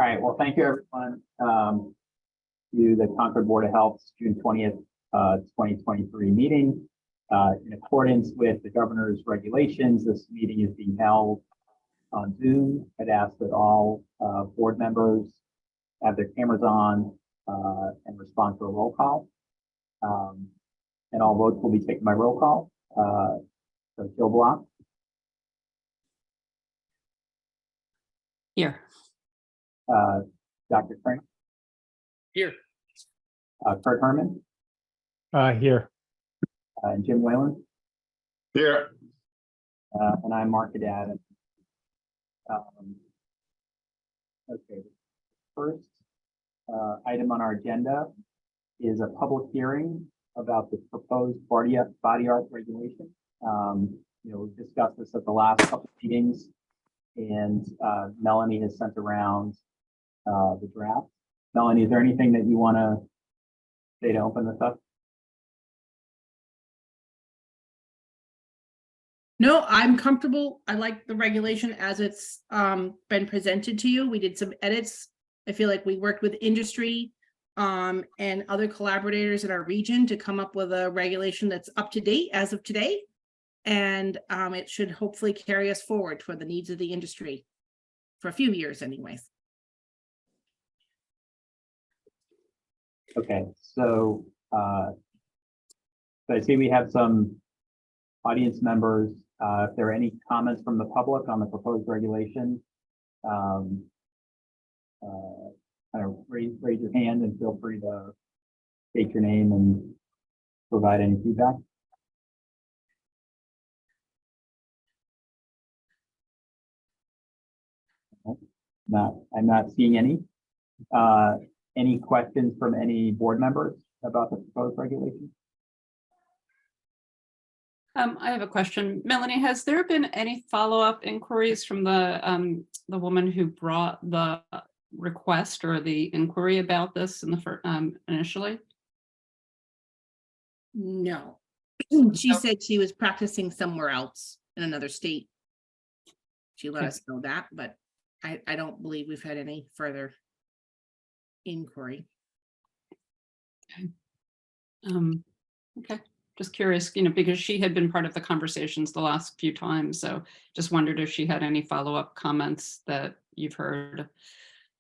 All right, well, thank you, everyone, to the Concord Board of Health's June 20th, 2023 meeting. In accordance with the governor's regulations, this meeting is being held on Zoom. I'd ask that all board members have their cameras on and respond to a roll call. And all votes will be taken by roll call. So Jill Block. Here. Dr. Frank. Here. Kurt Herman. Here. And Jim Whalen. Here. And I'm Mark Haddad. Okay, first item on our agenda is a public hearing about the proposed body art regulation. We've discussed this at the last couple of meetings, and Melanie has sent around the draft. Melanie, is there anything that you want to say to open this up? No, I'm comfortable. I like the regulation as it's been presented to you. We did some edits. I feel like we worked with industry and other collaborators in our region to come up with a regulation that's up to date as of today. And it should hopefully carry us forward for the needs of the industry for a few years anyways. Okay, so I see we have some audience members. If there are any comments from the public on the proposed regulation, kind of raise your hand and feel free to state your name and provide any feedback. I'm not seeing any. Any questions from any board members about the proposed regulation? I have a question. Melanie, has there been any follow-up inquiries from the woman who brought the request or the inquiry about this in the first, initially? No. She said she was practicing somewhere else in another state. She let us know that, but I don't believe we've had any further inquiry. Okay. Just curious, because she had been part of the conversations the last few times. So just wondered if she had any follow-up comments that you've heard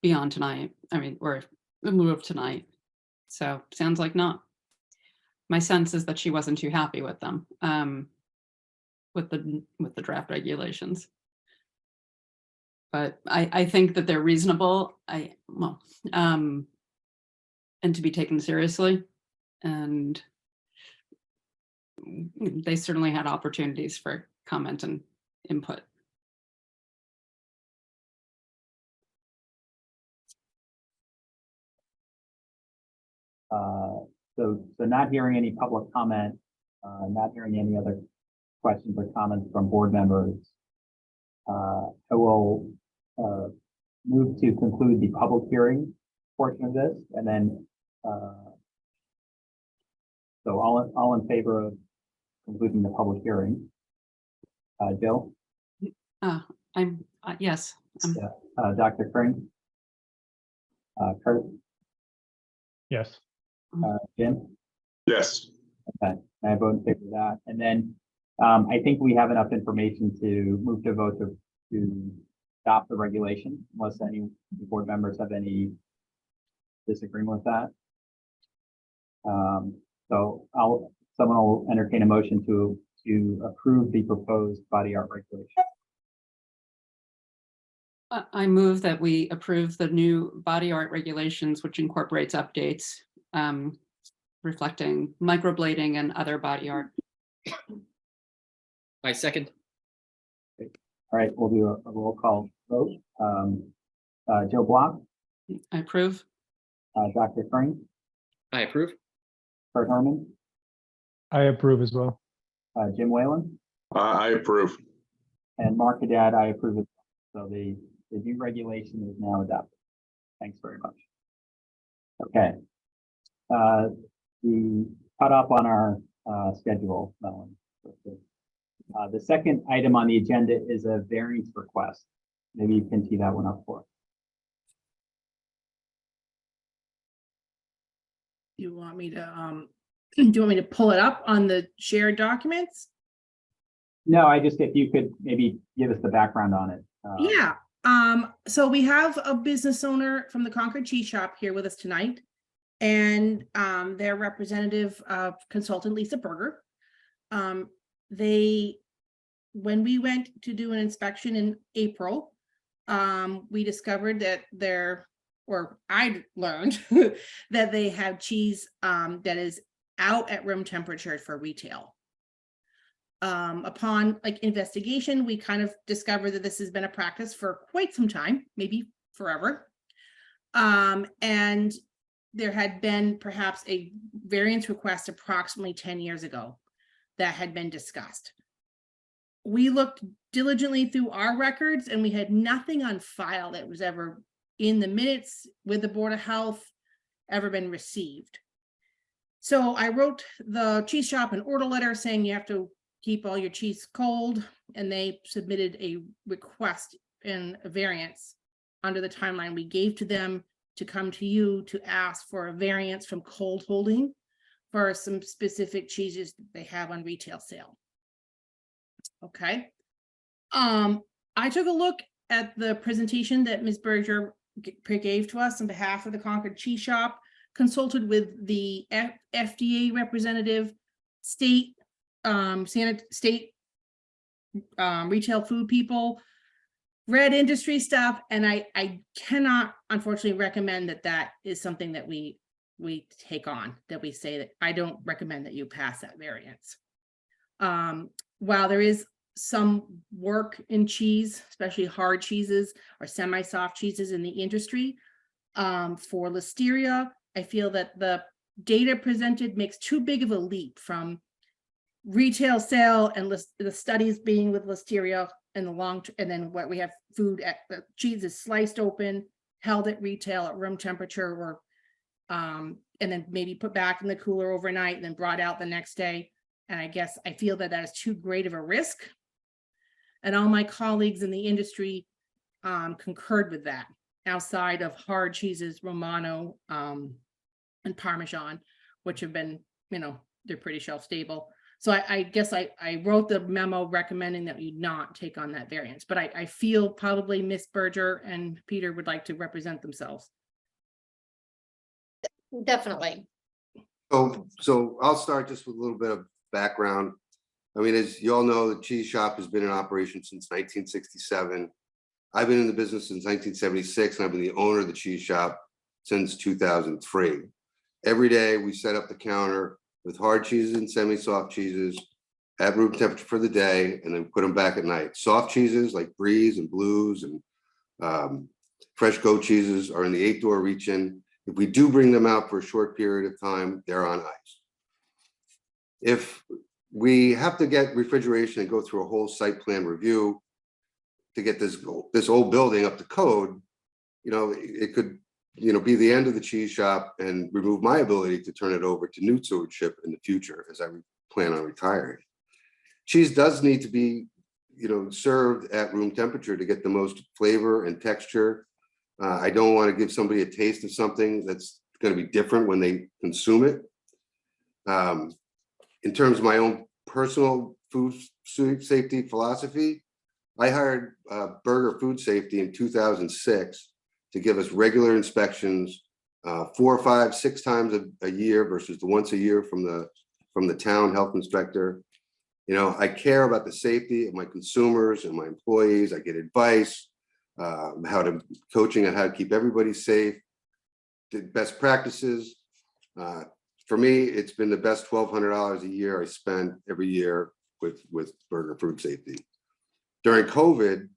beyond tonight. I mean, or in lieu of tonight. So sounds like not. My sense is that she wasn't too happy with them, with the draft regulations. But I think that they're reasonable. And to be taken seriously, and they certainly had opportunities for comment and input. So not hearing any public comment, not hearing any other questions or comments from board members, I will move to conclude the public hearing portion of this, and then so all in favor of concluding the public hearing. Jill? I'm yes. Dr. Frank? Kurt? Yes. Jim? Yes. Okay, I vote in favor of that. And then I think we have enough information to move to vote to adopt the regulation, unless any board members have any disagreement with that. So someone will entertain a motion to approve the proposed body art regulation. I move that we approve the new body art regulations, which incorporates updates reflecting microblading and other body art. I second. All right, we'll do a roll call vote. Joe Block? I approve. Dr. Frank? I approve. Kurt Herman? I approve as well. Jim Whalen? I approve. And Mark Haddad, I approve it. So the new regulation is now adopted. Thanks very much. Okay. The cutoff on our schedule, Melanie. The second item on the agenda is a variance request. Maybe you can tee that one up for us. You want me to, do you want me to pull it up on the shared documents? No, if you could maybe give us the background on it. Yeah, so we have a business owner from the Concord Cheese Shop here with us tonight. And their representative consultant, Lisa Berger. When we went to do an inspection in April, we discovered that I learned that they have cheese that is out at room temperature for retail. Upon investigation, we kind of discovered that this has been a practice for quite some time, maybe forever. And there had been perhaps a variance request approximately 10 years ago that had been discussed. We looked diligently through our records and we had nothing on file that was ever in the minutes with the Board of Health ever been received. So I wrote the cheese shop an order letter saying you have to keep all your cheese cold, and they submitted a request and a variance under the timeline we gave to them to come to you to ask for a variance from cold holding for some specific cheeses that they have on retail sale. Okay. I took a look at the presentation that Ms. Berger gave to us on behalf of the Concord Cheese Shop, consulted with the FDA representative, state retail food people, read industry stuff, and I cannot unfortunately recommend that is something that we take on, that we say that I don't recommend that you pass that variance. While there is some work in cheese, especially hard cheeses or semi-soft cheeses in the industry, for listeria, I feel that the data presented makes too big of a leap from retail sale and the studies being with listeria in the long term, and then what we have food at the cheese is sliced open, held at retail at room temperature, or and then maybe put back in the cooler overnight and then brought out the next day. And I guess I feel that is too great of a risk. And all my colleagues in the industry concurred with that, outside of hard cheeses, Romano and Parmesan, which have been, they're pretty shelf stable. So I guess I wrote the memo recommending that you not take on that variance, but I feel probably Ms. Berger and Peter would like to represent themselves. Definitely. So I'll start just with a little bit of background. I mean, as you all know, the cheese shop has been in operation since 1967. I've been in the business since 1976, and I've been the owner of the cheese shop since 2003. Every day we set up the counter with hard cheeses and semi-soft cheeses at room temperature for the day, and then put them back at night. Soft cheeses like Breeze and Blues and fresh goat cheeses are in the 8-door reach-in. If we do bring them out for a short period of time, they're on ice. If we have to get refrigeration and go through a whole site plan review to get this old building up to code, it could be the end of the cheese shop and remove my ability to turn it over to new stewardship in the future as I plan on retiring. Cheese does need to be, served at room temperature to get the most flavor and texture. I don't want to give somebody a taste of something that's going to be different when they consume it. In terms of my own personal food safety philosophy, I hired Berger Food Safety in 2006 to give us regular inspections 4, 5, 6 times a year versus the once a year from the town health inspector. I care about the safety of my consumers and my employees. I get advice, coaching on how to keep everybody safe, best practices. For me, it's been the best $1,200 a year I spend every year with Berger Food Safety. During COVID,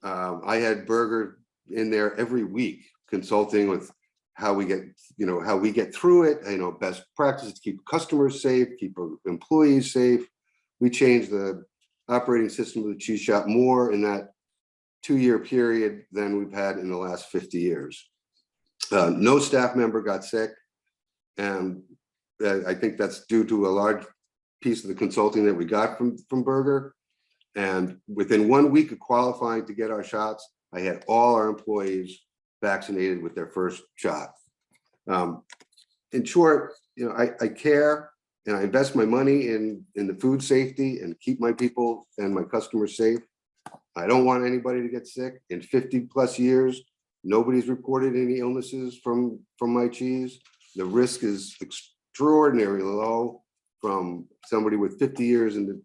I had Berger in there every week consulting with how we get through it, best practices to keep customers safe, keep employees safe. We changed the operating system of the cheese shop more in that 2-year period than we've had in the last 50 years. No staff member got sick, and I think that's due to a large piece of the consulting that we got from Berger. And within 1 week of qualifying to get our shots, I had all our employees vaccinated with their first shot. in short, I care and I invest my money in the food safety and keep my people and my customers safe. I don't want anybody to get sick. In 50+ years, nobody's reported any illnesses from my cheese. The risk is extraordinarily low from somebody with 50 years in the,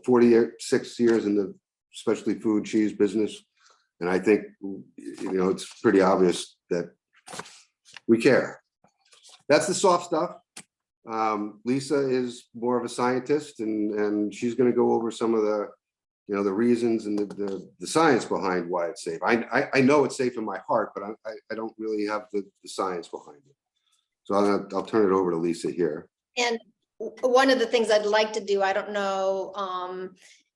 46 years in the specialty food cheese business. And I think, it's pretty obvious that we care. That's the soft stuff. Lisa is more of a scientist, and she's going to go over some of the, the reasons and the science behind why it's safe. I know it's safe in my heart, but I don't really have the science behind it. So I'll turn it over to Lisa here. And one of the things I'd like to do, I don't know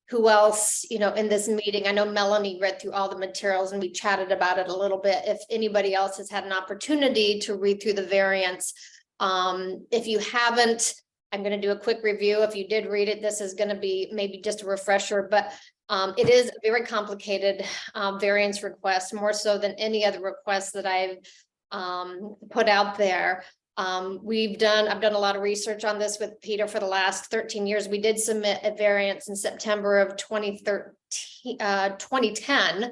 who else, in this meeting. I know Melanie read through all the materials and we chatted about it a little bit. If anybody else has had an opportunity to read through the variants, if you haven't, I'm going to do a quick review. If you did read it, this is going to be maybe just a refresher, but it is a very complicated variance request, more so than any other request that I've put out there. I've done a lot of research on this with Peter for the last 13 years. We did submit a variance in September of 2010.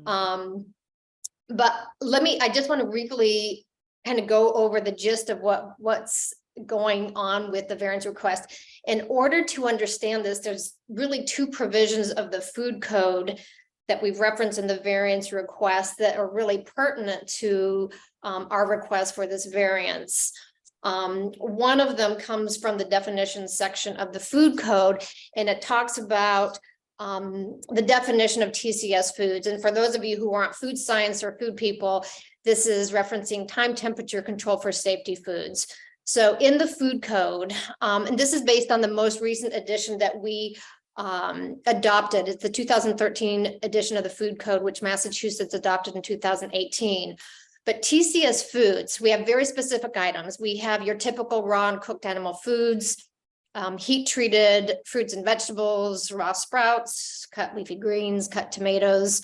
But I just want to briefly kind of go over the gist of what's going on with the variance request. In order to understand this, there's really two provisions of the food code that we've referenced in the variance request that are really pertinent to our request for this variance. One of them comes from the definition section of the food code, and it talks about the definition of TCS foods. And for those of you who aren't food science or food people, this is referencing time temperature control for safety foods. So in the food code, and this is based on the most recent edition that we adopted. It's the 2013 edition of the food code, which Massachusetts adopted in 2018. But TCS foods, we have very specific items. We have your typical raw and cooked animal foods, heat treated fruits and vegetables, raw sprouts, cut leafy greens, cut tomatoes.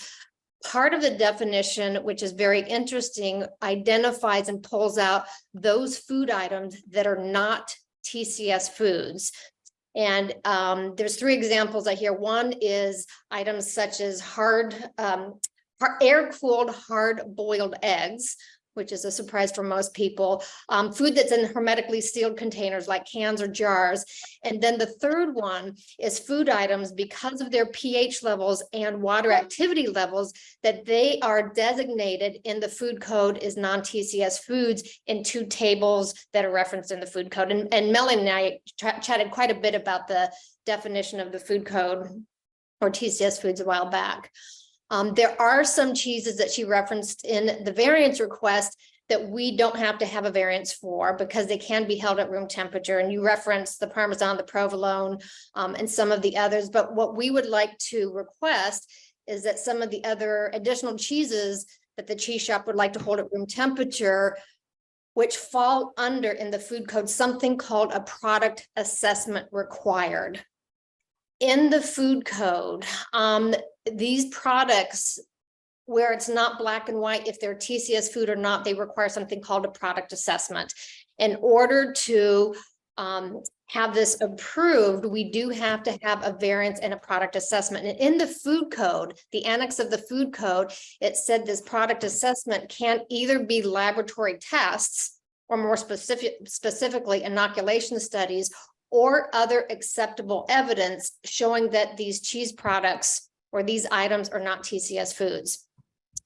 Part of the definition, which is very interesting, identifies and pulls out those food items that are not TCS foods. And there's three examples I hear. One is items such as air-cooled hard-boiled eggs, which is a surprise for most people, food that's in hermetically sealed containers like cans or jars. And then the third one is food items, because of their pH levels and water activity levels, that they are designated in the food code as non-TCS foods in two tables that are referenced in the food code. And Melanie and I chatted quite a bit about the definition of the food code or TCS foods a while back. There are some cheeses that she referenced in the variance request that we don't have to have a variance for because they can be held at room temperature. And you referenced the Parmesan, the provolone, and some of the others. But what we would like to request is that some of the other additional cheeses that the cheese shop would like to hold at room temperature, which fall under in the food code, something called a product assessment required. In the food code, these products, where it's not black and white, if they're TCS food or not, they require something called a product assessment. In order to have this approved, we do have to have a variance and a product assessment. And in the food code, the annex of the food code, it said this product assessment can either be laboratory tests or more specifically inoculation studies or other acceptable evidence showing that these cheese products or these items are not TCS foods.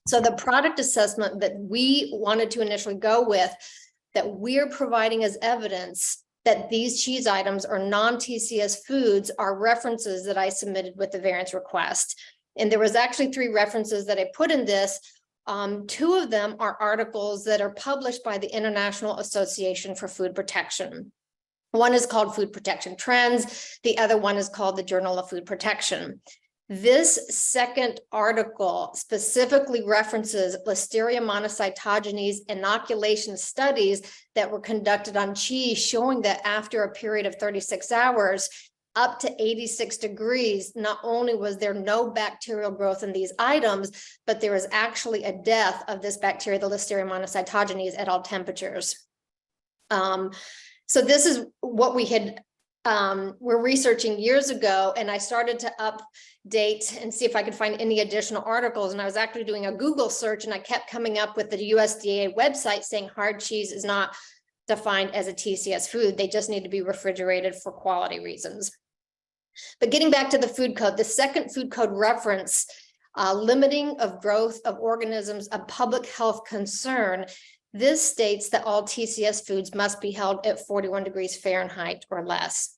So the product assessment that we wanted to initially go with, that we're providing as evidence that these cheese items are non-TCS foods, are references that I submitted with the variance request. And there was actually 3 references that I put in this. 2 of them are articles that are published by the International Association for Food Protection. One is called Food Protection Trends. The other one is called the Journal of Food Protection. This second article specifically references Listeria monocytogenes inoculation studies that were conducted on cheese, showing that after a period of 36 hours, up to 86 degrees, not only was there no bacterial growth in these items, but there was actually a death of this bacteria, the Listeria monocytogenes, at all temperatures. So this is what we had were researching years ago, and I started to update and see if I could find any additional articles. And I was actually doing a Google search, and I kept coming up with the USDA website saying hard cheese is not defined as a TCS food. They just need to be refrigerated for quality reasons. But getting back to the food code, the second food code reference, limiting of growth of organisms of public health concern. This states that all TCS foods must be held at 41 degrees Fahrenheit or less.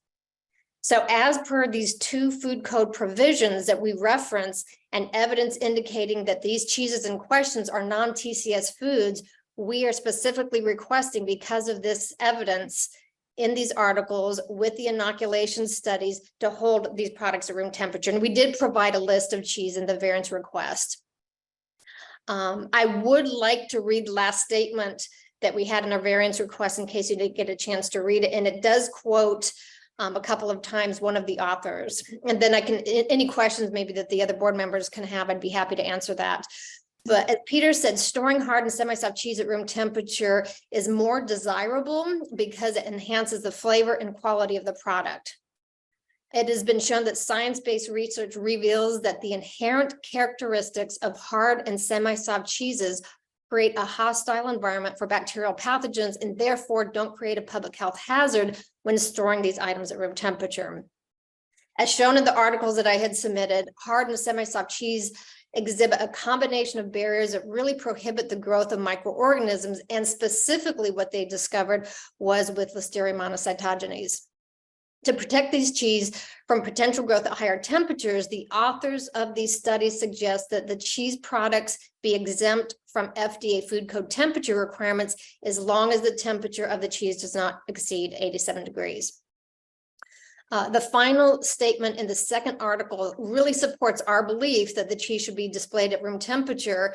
So as per these two food code provisions that we reference and evidence indicating that these cheeses in questions are non-TCS foods, we are specifically requesting, because of this evidence in these articles with the inoculation studies, to hold these products at room temperature. And we did provide a list of cheese in the variance request. I would like to read the last statement that we had in our variance request in case you didn't get a chance to read it. And it does quote a couple of times one of the authors. And then I can, any questions maybe that the other board members can have, I'd be happy to answer that. But as Peter said, storing hard and semi-soft cheese at room temperature is more desirable because it enhances the flavor and quality of the product. It has been shown that science-based research reveals that the inherent characteristics of hard and semi-soft cheeses create a hostile environment for bacterial pathogens and therefore don't create a public health hazard when storing these items at room temperature. As shown in the articles that I had submitted, hard and semi-soft cheese exhibit a combination of barriers that really prohibit the growth of microorganisms, and specifically what they discovered was with Listeria monocytogenes. To protect these cheese from potential growth at higher temperatures, the authors of these studies suggest that the cheese products be exempt from FDA food code temperature requirements as long as the temperature of the cheese does not exceed 87 degrees. The final statement in the second article really supports our belief that the cheese should be displayed at room temperature.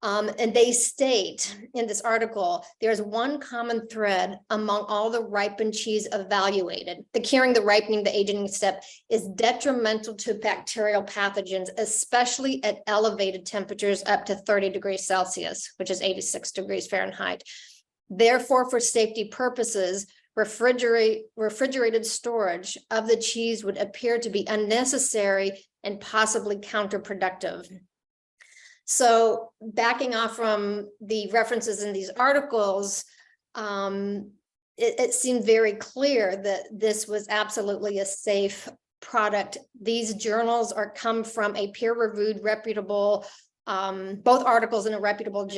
And they state in this article, there's one common thread among all the ripened cheese evaluated. The curing, the ripening, the aging step is detrimental to bacterial pathogens, especially at elevated temperatures up to 30 degrees Celsius, which is 86 degrees Fahrenheit. Therefore, for safety purposes, refrigerated storage of the cheese would appear to be unnecessary and possibly counterproductive. So backing off from the references in these articles, it seemed very clear that this was absolutely a safe product. These journals come from a peer-reviewed, reputable, both articles in a reputable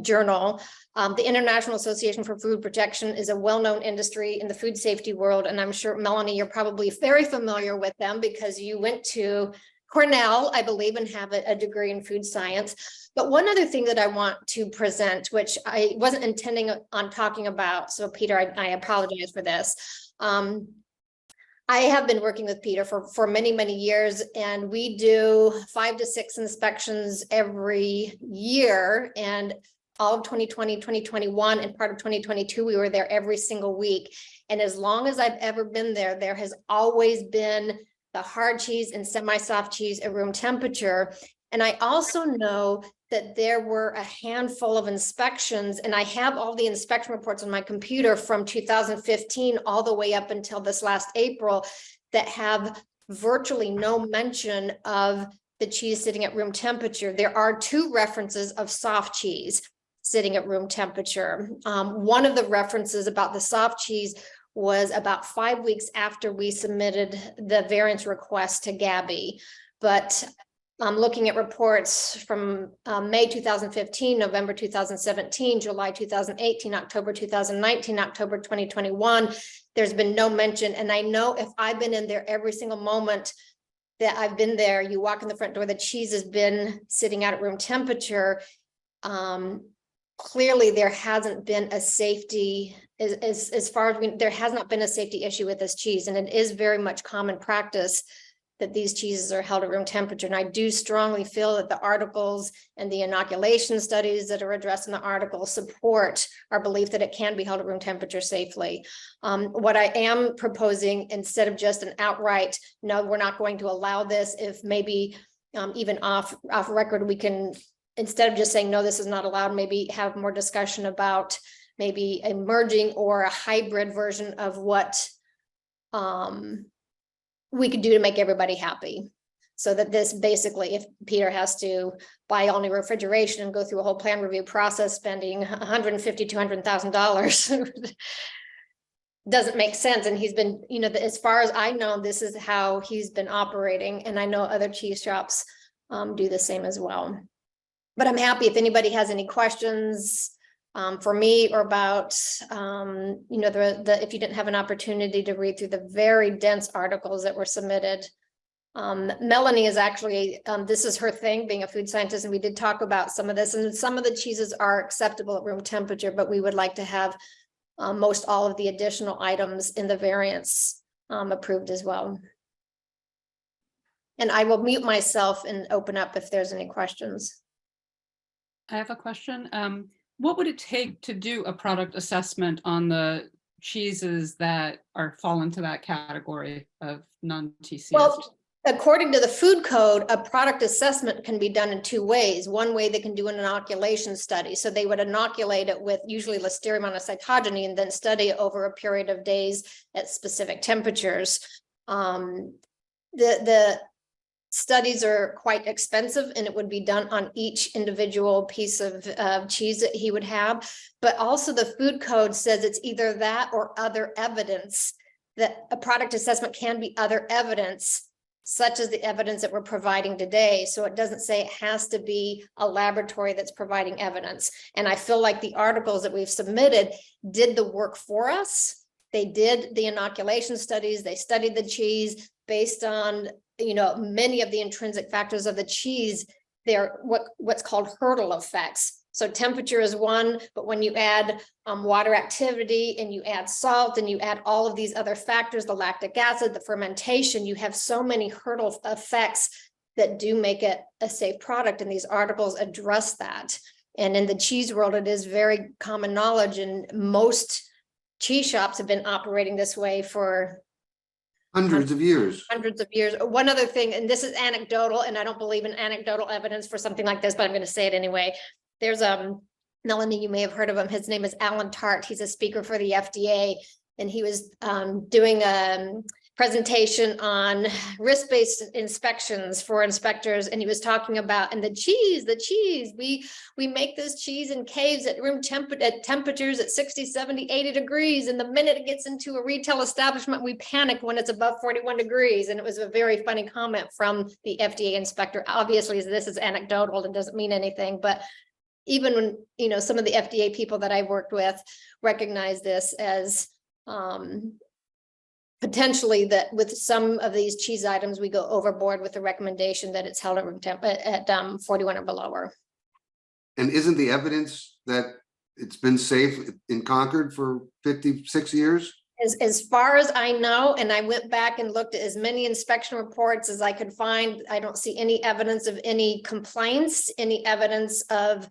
journal. The International Association for Food Protection is a well-known industry in the food safety world. And I'm sure, Melanie, you're probably very familiar with them because you went to Cornell, I believe, and have a degree in food science. But one other thing that I want to present, which I wasn't intending on talking about, so Peter, I apologize for this. I have been working with Peter for many, many years, and we do 5 to 6 inspections every year. And all of 2020, 2021, and part of 2022, we were there every single week. And as long as I've ever been there, there has always been the hard cheese and semi-soft cheese at room temperature. And I also know that there were a handful of inspections, and I have all the inspection reports on my computer from 2015 all the way up until this last April that have virtually no mention of the cheese sitting at room temperature. There are 2 references of soft cheese sitting at room temperature. One of the references about the soft cheese was about 5 weeks after we submitted the variance request to Gabby. But I'm looking at reports from May 2015, November 2017, July 2018, October 2019, October 2021. There's been no mention. And I know if I've been in there every single moment that I've been there, you walk in the front door, the cheese has been sitting out at room temperature. Clearly, there hasn't been a safety, as far as there has not been a safety issue with this cheese. And it is very much common practice that these cheeses are held at room temperature. And I do strongly feel that the articles and the inoculation studies that are addressed in the article support our belief that it can be held at room temperature safely. What I am proposing, instead of just an outright, no, we're not going to allow this, if maybe even off record, we can, instead of just saying, no, this is not allowed, maybe have more discussion about maybe a merging or a hybrid version of what we could do to make everybody happy. So that this basically, if Peter has to buy all new refrigeration and go through a whole plan review process, spending $150,000 to $200,000 doesn't make sense. And he's been, you know, as far as I know, this is how he's been operating. And I know other cheese shops do the same as well. But I'm happy if anybody has any questions for me or about, you know, if you didn't have an opportunity to read through the very dense articles that were submitted. Melanie is actually, this is her thing, being a food scientist, and we did talk about some of this, and some of the cheeses are acceptable at room temperature, but we would like to have most all of the additional items in the variants approved as well. And I will mute myself and open up if there's any questions. I have a question. What would it take to do a product assessment on the cheeses that fall into that category of non-TCS? Well, according to the food code, a product assessment can be done in two ways. One way, they can do an inoculation study. So they would inoculate it with usually Listeria monocytogene and then study it over a period of days at specific temperatures. The studies are quite expensive, and it would be done on each individual piece of cheese that he would have. But also the food code says it's either that or other evidence, that a product assessment can be other evidence, such as the evidence that we're providing today. So it doesn't say it has to be a laboratory that's providing evidence. And I feel like the articles that we've submitted did the work for us. They did the inoculation studies. They studied the cheese based on, you know, many of the intrinsic factors of the cheese. They're what's called hurdle effects. So temperature is one, but when you add water activity and you add salt and you add all of these other factors, the lactic acid, the fermentation, you have so many hurdle effects that do make it a safe product. And these articles address that. And in the cheese world, it is very common knowledge, and most cheese shops have been operating this way for Hundreds of years. hundreds of years. One other thing, and this is anecdotal, and I don't believe in anecdotal evidence for something like this, but I'm going to say it anyway. There's Melanie, you may have heard of him. His name is Alan Tart. He's a speaker for the FDA, and he was doing a presentation on risk-based inspections for inspectors, and he was talking about, and the cheese, we make this cheese in caves at room temperatures at 60, 70, 80 degrees, and the minute it gets into a retail establishment, we panic when it's above 41 degrees. And it was a very funny comment from the FDA inspector. Obviously, this is anecdotal and doesn't mean anything, but even when, you know, some of the FDA people that I worked with recognize this as potentially that with some of these cheese items, we go overboard with the recommendation that it's held at room temp at 41 or below. And isn't the evidence that it's been safe in Concord for 56 years? As far as I know, and I went back and looked at as many inspection reports as I could find, I don't see any evidence of any complaints, any evidence of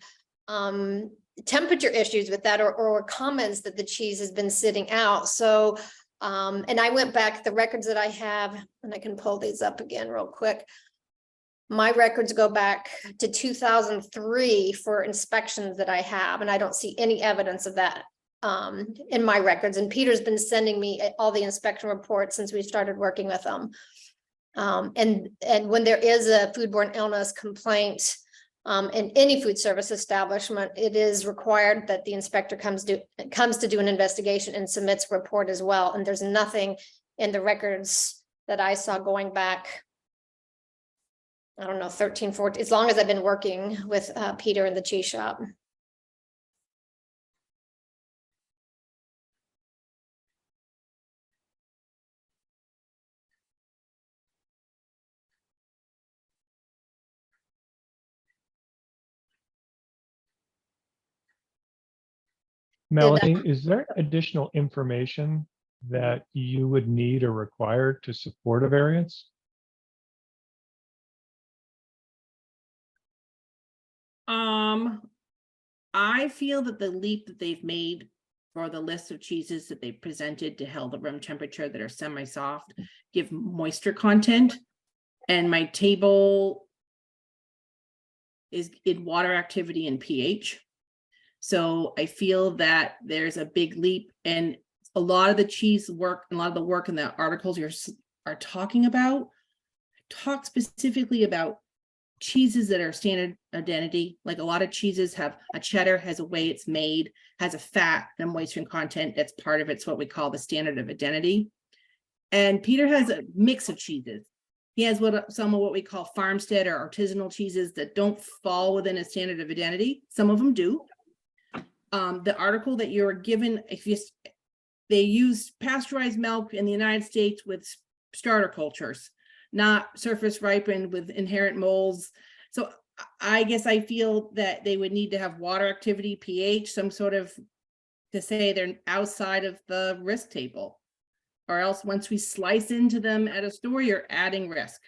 temperature issues with that, or comments that the cheese has been sitting out. So, and I went back, the records that I have, and I can pull these up again real quick. My records go back to 2003 for inspections that I have, and I don't see any evidence of that in my records. And Peter's been sending me all the inspection reports since we started working with them. And when there is a foodborne illness complaint in any food service establishment, it is required that the inspector comes to do an investigation and submits a report as well. And there's nothing in the records that I saw going back, I don't know, 13, 14, as long as I've been working with Peter in the cheese shop. Melanie, is there additional information that you would need or require to support a variance? I feel that the leap that they've made for the list of cheeses that they presented to held at room temperature that are semi-soft give moisture content, and my table is in water activity and pH. So I feel that there's a big leap, and a lot of the cheese work, and a lot of the work in the articles are talking about, talk specifically about cheeses that are standard identity. Like a lot of cheeses have a cheddar, has a way it's made, has a fat and moisture content that's part of it's what we call the standard of identity. And Peter has a mix of cheeses. He has some of what we call farmstead or artisanal cheeses that don't fall within a standard of identity. Some of them do. The article that you're given, they use pasteurized milk in the United States with starter cultures, not surface ripened with inherent molds. So I guess I feel that they would need to have water activity, pH, some sort of, to say they're outside of the risk table. Or else once we slice into them at a store, you're adding risk.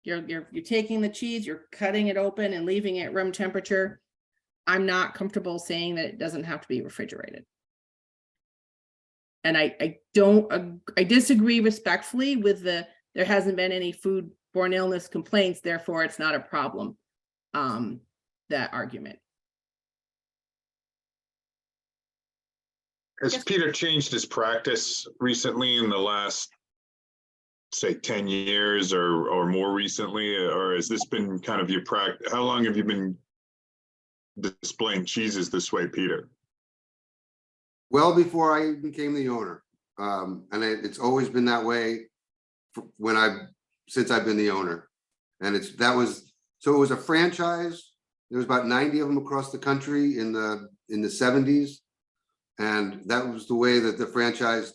You're taking the cheese, you're cutting it open and leaving it room temperature. I'm not comfortable saying that it doesn't have to be refrigerated. And I disagree respectfully with there hasn't been any foodborne illness complaints, therefore it's not a problem. That argument. Has Peter changed his practice recently in the last, say, 10 years or more recently? Or has this been kind of your practice? How long have you been displaying cheeses this way, Peter? Well before I became the owner. And it's always been that way since I've been the owner. And it was a franchise. There was about 90 of them across the country in the 70s. And that was the way that the franchise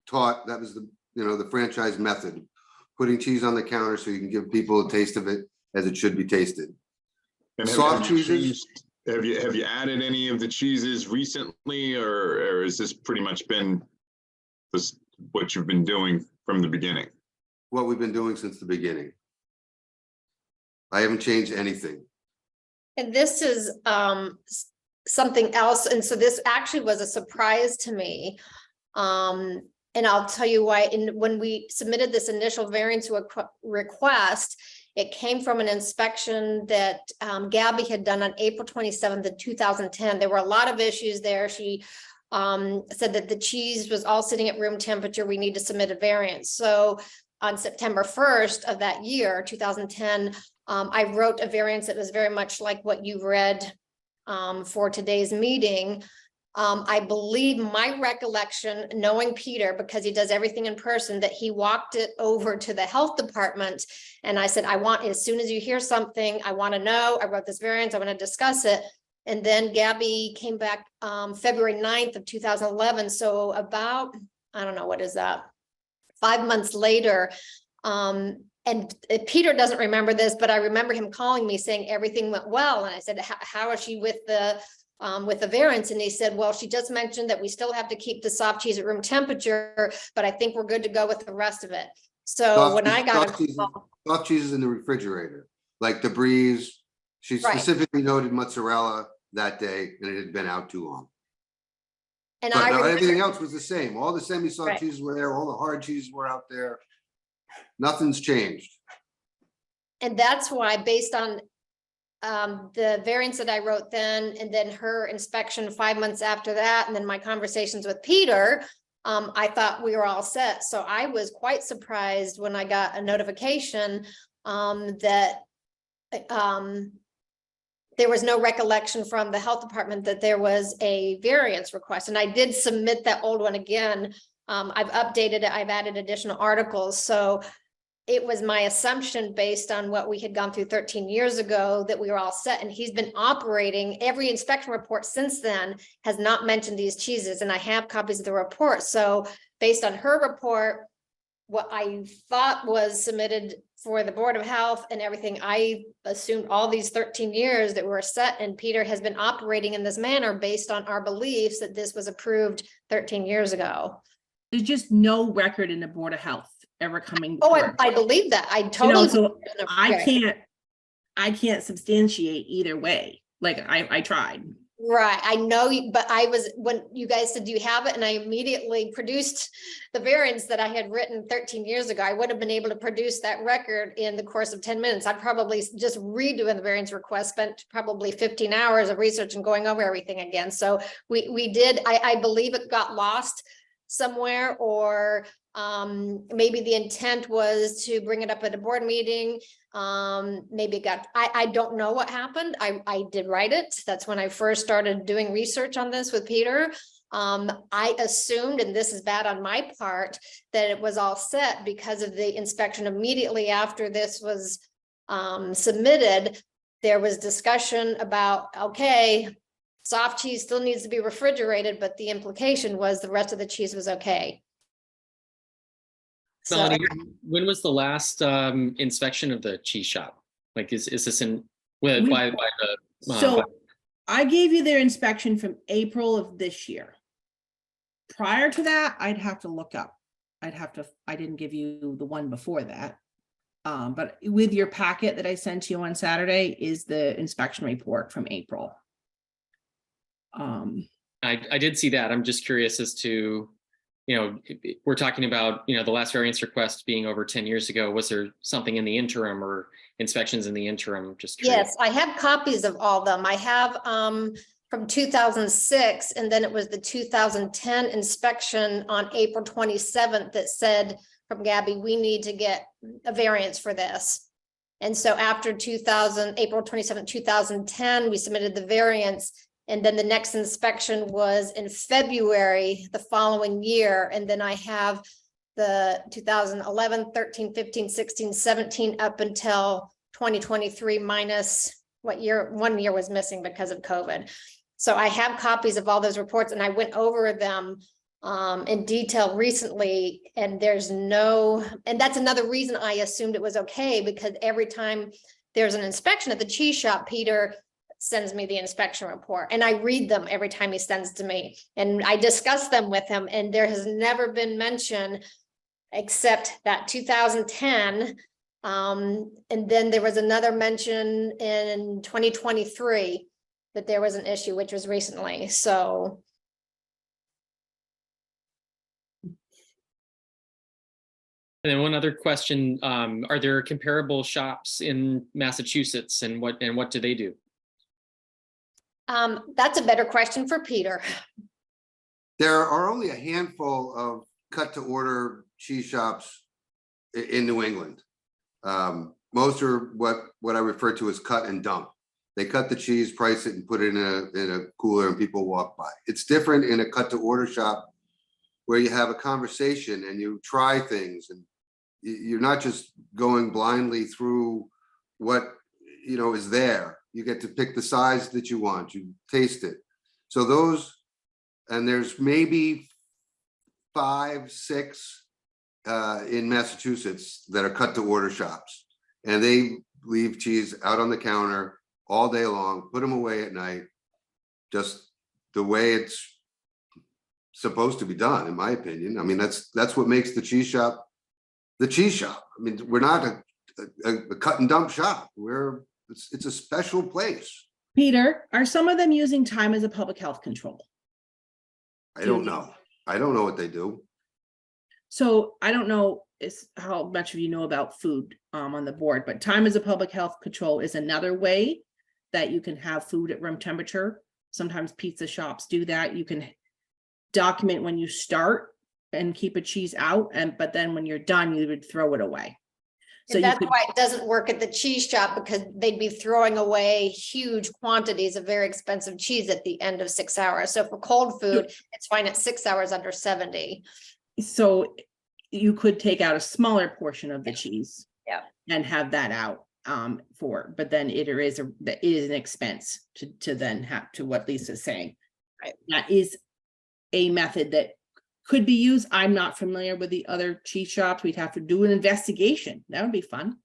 taught. That was the franchise method, putting cheese on the counter so you can give people a taste of it as it should be tasted. And Soft cheeses. Have you added any of the cheeses recently, or has this pretty much been what you've been doing from the beginning? What we've been doing since the beginning. I haven't changed anything. And this is something else. And so this actually was a surprise to me. And I'll tell you why. When we submitted this initial variance request, it came from an inspection that Gabby had done on April 27th of 2010. There were a lot of issues there. She said that the cheese was all sitting at room temperature. We need to submit a variance. So on September 1st of that year, 2010, I wrote a variance that was very much like what you read for today's meeting. I believe my recollection, knowing Peter, because he does everything in person, that he walked it over to the health department. And I said, as soon as you hear something, I want to know. I wrote this variance, I want to discuss it. And then Gabby came back February 9th of 2011. So about, I don't know, what is that? 5 months later. And Peter doesn't remember this, but I remember him calling me saying everything went well. And I said, how is she with the variance? And he said, well, she just mentioned that we still have to keep the soft cheese at room temperature, but I think we're good to go with the rest of it. So when I got soft cheeses in the refrigerator, like the Breeze, she specifically noted mozzarella that day, and it had been out too long. And but everything else was the same. All the semi-soft cheeses were there. All the hard cheeses were out there. Nothing's changed. And that's why, based on the variance that I wrote then, and then her inspection 5 months after that, and then my conversations with Peter, I thought we were all set. So I was quite surprised when I got a notification that there was no recollection from the health department that there was a variance request. And I did submit that old one again. I've updated it. I've added additional articles. So it was my assumption, based on what we had gone through 13 years ago, that we were all set. And he's been operating. Every inspection report since then has not mentioned these cheeses. And I have copies of the report. So based on her report, what I thought was submitted for the Board of Health and everything, I assumed all these 13 years that were set. And Peter has been operating in this manner based on our beliefs that this was approved 13 years ago. There's just no record in the Board of Health ever coming. Oh, I believe that. I totally. So I can't substantiate either way. Like I tried. Right, I know, but I was, when you guys said, do you have it? And I immediately produced the variance that I had written 13 years ago. I would have been able to produce that record in the course of 10 minutes. I'd probably just redoing the variance request, spent probably 15 hours of research and going over everything again. So we did, I believe it got lost somewhere, or maybe the intent was to bring it up at a board meeting. Maybe it got, I don't know what happened. I did write it. That's when I first started doing research on this with Peter. I assumed, and this is bad on my part, that it was all set because of the inspection immediately after this was submitted. There was discussion about, okay, soft cheese still needs to be refrigerated, but the implication was the rest of the cheese was okay. So, Melanie, when was the last inspection of the cheese shop? Like, is this in by the? So I gave you their inspection from April of this year. Prior to that, I'd have to look up. I didn't give you the one before that. But with your packet that I sent you on Saturday is the inspection report from April. I did see that. I'm just curious as to, we're talking about, the last variance request being over 10 years ago. Was there something in the interim or inspections in the interim? Just curious. yes, I have copies of all of them. I have from 2006, and then it was the 2010 inspection on April 27th that said from Gabby, we need to get a variance for this. And so after April 27th, 2010, we submitted the variance. And then the next inspection was in February the following year. And then I have the 2011, 13, 15, 16, 17 up until 2023 minus what year, 1 year was missing because of COVID. So I have copies of all those reports, and I went over them in detail recently, and and that's another reason I assumed it was okay, because every time there's an inspection at the cheese shop, Peter sends me the inspection report, and I read them every time he sends to me, and I discuss them with him, and there has never been mention except that 2010. And then there was another mention in 2023 that there was an issue, which was recently. So And then one other question, are there comparable shops in Massachusetts, and what do they do? that's a better question for Peter. There are only a handful of cut to order cheese shops in New England. Most are what I refer to as cut and dump. They cut the cheese, price it, and put it in a cooler, and people walk by. It's different in a cut to order shop where you have a conversation and you try things, and you're not just going blindly through what is there. You get to pick the size that you want, you taste it. So those, and there's maybe 5, 6 in Massachusetts that are cut to order shops, and they leave cheese out on the counter all day long, put them away at night, just the way it's supposed to be done, in my opinion. I mean, that's what makes the cheese shop the cheese shop. I mean, we're not a cut and dump shop. It's a special place. Peter, are some of them using time as a public health control? I don't know. I don't know what they do. So I don't know how much of you know about food on the board, but time as a public health control is another way that you can have food at room temperature. Sometimes pizza shops do that. You can document when you start and keep a cheese out, but then when you're done, you would throw it away. So And that's why it doesn't work at the cheese shop, because they'd be throwing away huge quantities of very expensive cheese at the end of 6 hours. So for cold food, it's fine at 6 hours under 70. So you could take out a smaller portion of the cheese, yeah, and have that out but then it is an expense to then have to what Lisa's saying. Right. That is a method that could be used. I'm not familiar with the other cheese shops. We'd have to do an investigation. That would be fun.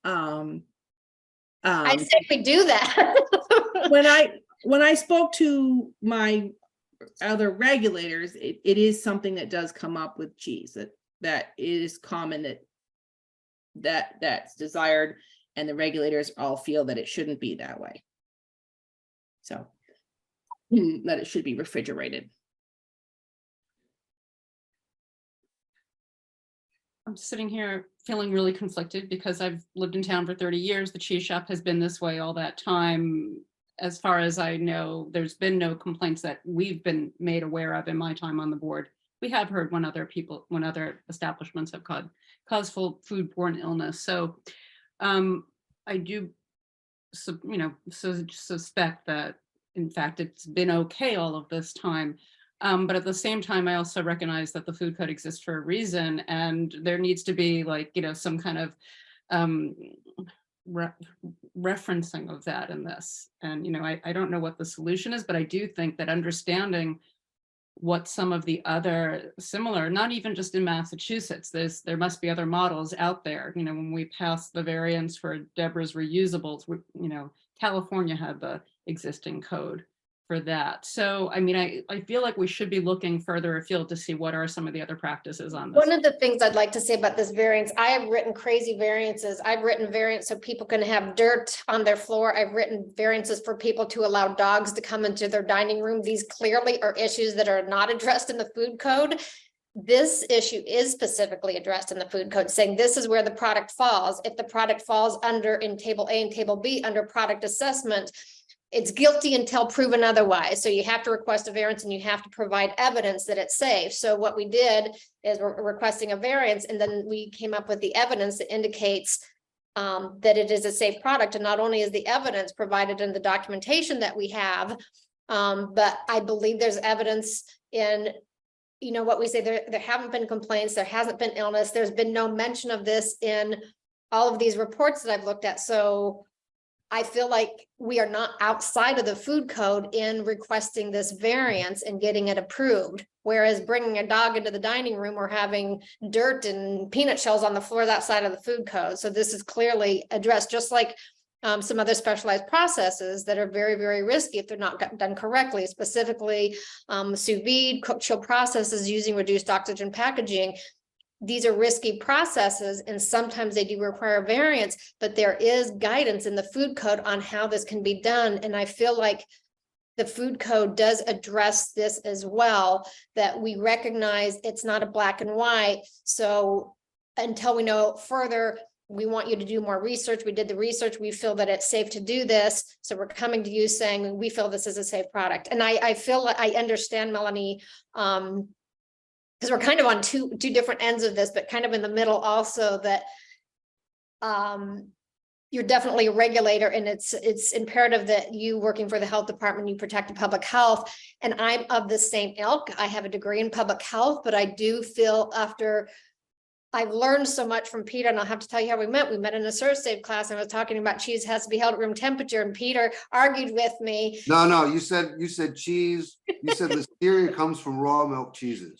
I say we do that. When I spoke to my other regulators, it is something that does come up with cheese, that is common, that's desired, and the regulators all feel that it shouldn't be that way. So that it should be refrigerated. I'm sitting here feeling really conflicted because I've lived in town for 30 years. The cheese shop has been this way all that time. As far as I know, there's been no complaints that we've been made aware of in my time on the board. We have heard when other establishments have caused foodborne illness. So I do, suspect that in fact it's been okay all of this time. But at the same time, I also recognize that the food code exists for a reason, and there needs to be some kind of referencing of that in this. And, I don't know what the solution is, but I do think that understanding what some of the other similar, not even just in Massachusetts, there must be other models out there. When we passed the variance for Deborah's reusables, California had the existing code for that. So, I feel like we should be looking further afield to see what are some of the other practices on this. One of the things I'd like to say about this variance, I have written crazy variances. I've written variants so people can have dirt on their floor. I've written variances for people to allow dogs to come into their dining room. These clearly are issues that are not addressed in the food code. This issue is specifically addressed in the food code, saying this is where the product falls. If the product falls under in table A and table B under product assessment, it's guilty until proven otherwise. So you have to request a variance and you have to provide evidence that it's safe. So what we did is we're requesting a variance, and then we came up with the evidence that indicates that it is a safe product. And not only is the evidence provided in the documentation that we have, but I believe there's evidence in, what we say, there haven't been complaints, there hasn't been illness, there's been no mention of this in all of these reports that I've looked at. So I feel like we are not outside of the food code in requesting this variance and getting it approved. Whereas bringing a dog into the dining room or having dirt and peanut shells on the floor outside of the food code. So this is clearly addressed, just like some other specialized processes that are very, very risky if they're not done correctly, specifically sous vide, cook chill processes using reduced oxygen packaging. These are risky processes, and sometimes they do require variance, but there is guidance in the food code on how this can be done. And I feel like the food code does address this as well, that we recognize it's not a black and white. So until we know further, we want you to do more research. We did the research. We feel that it's safe to do this. So we're coming to you saying, we feel this is a safe product. And I feel like I understand, Melanie, because we're kind of on two different ends of this, but kind of in the middle also, that you're definitely a regulator, and it's imperative that you, working for the health department, you protect the public health. And I'm of the same ilk. I have a degree in public health, but I do feel after I've learned so much from Peter, and I'll have to tell you how we met. We met in a ServSafe class, and I was talking about cheese has to be held at room temperature, and Peter argued with me. No, you said cheese. You said listeria comes from raw milk cheeses.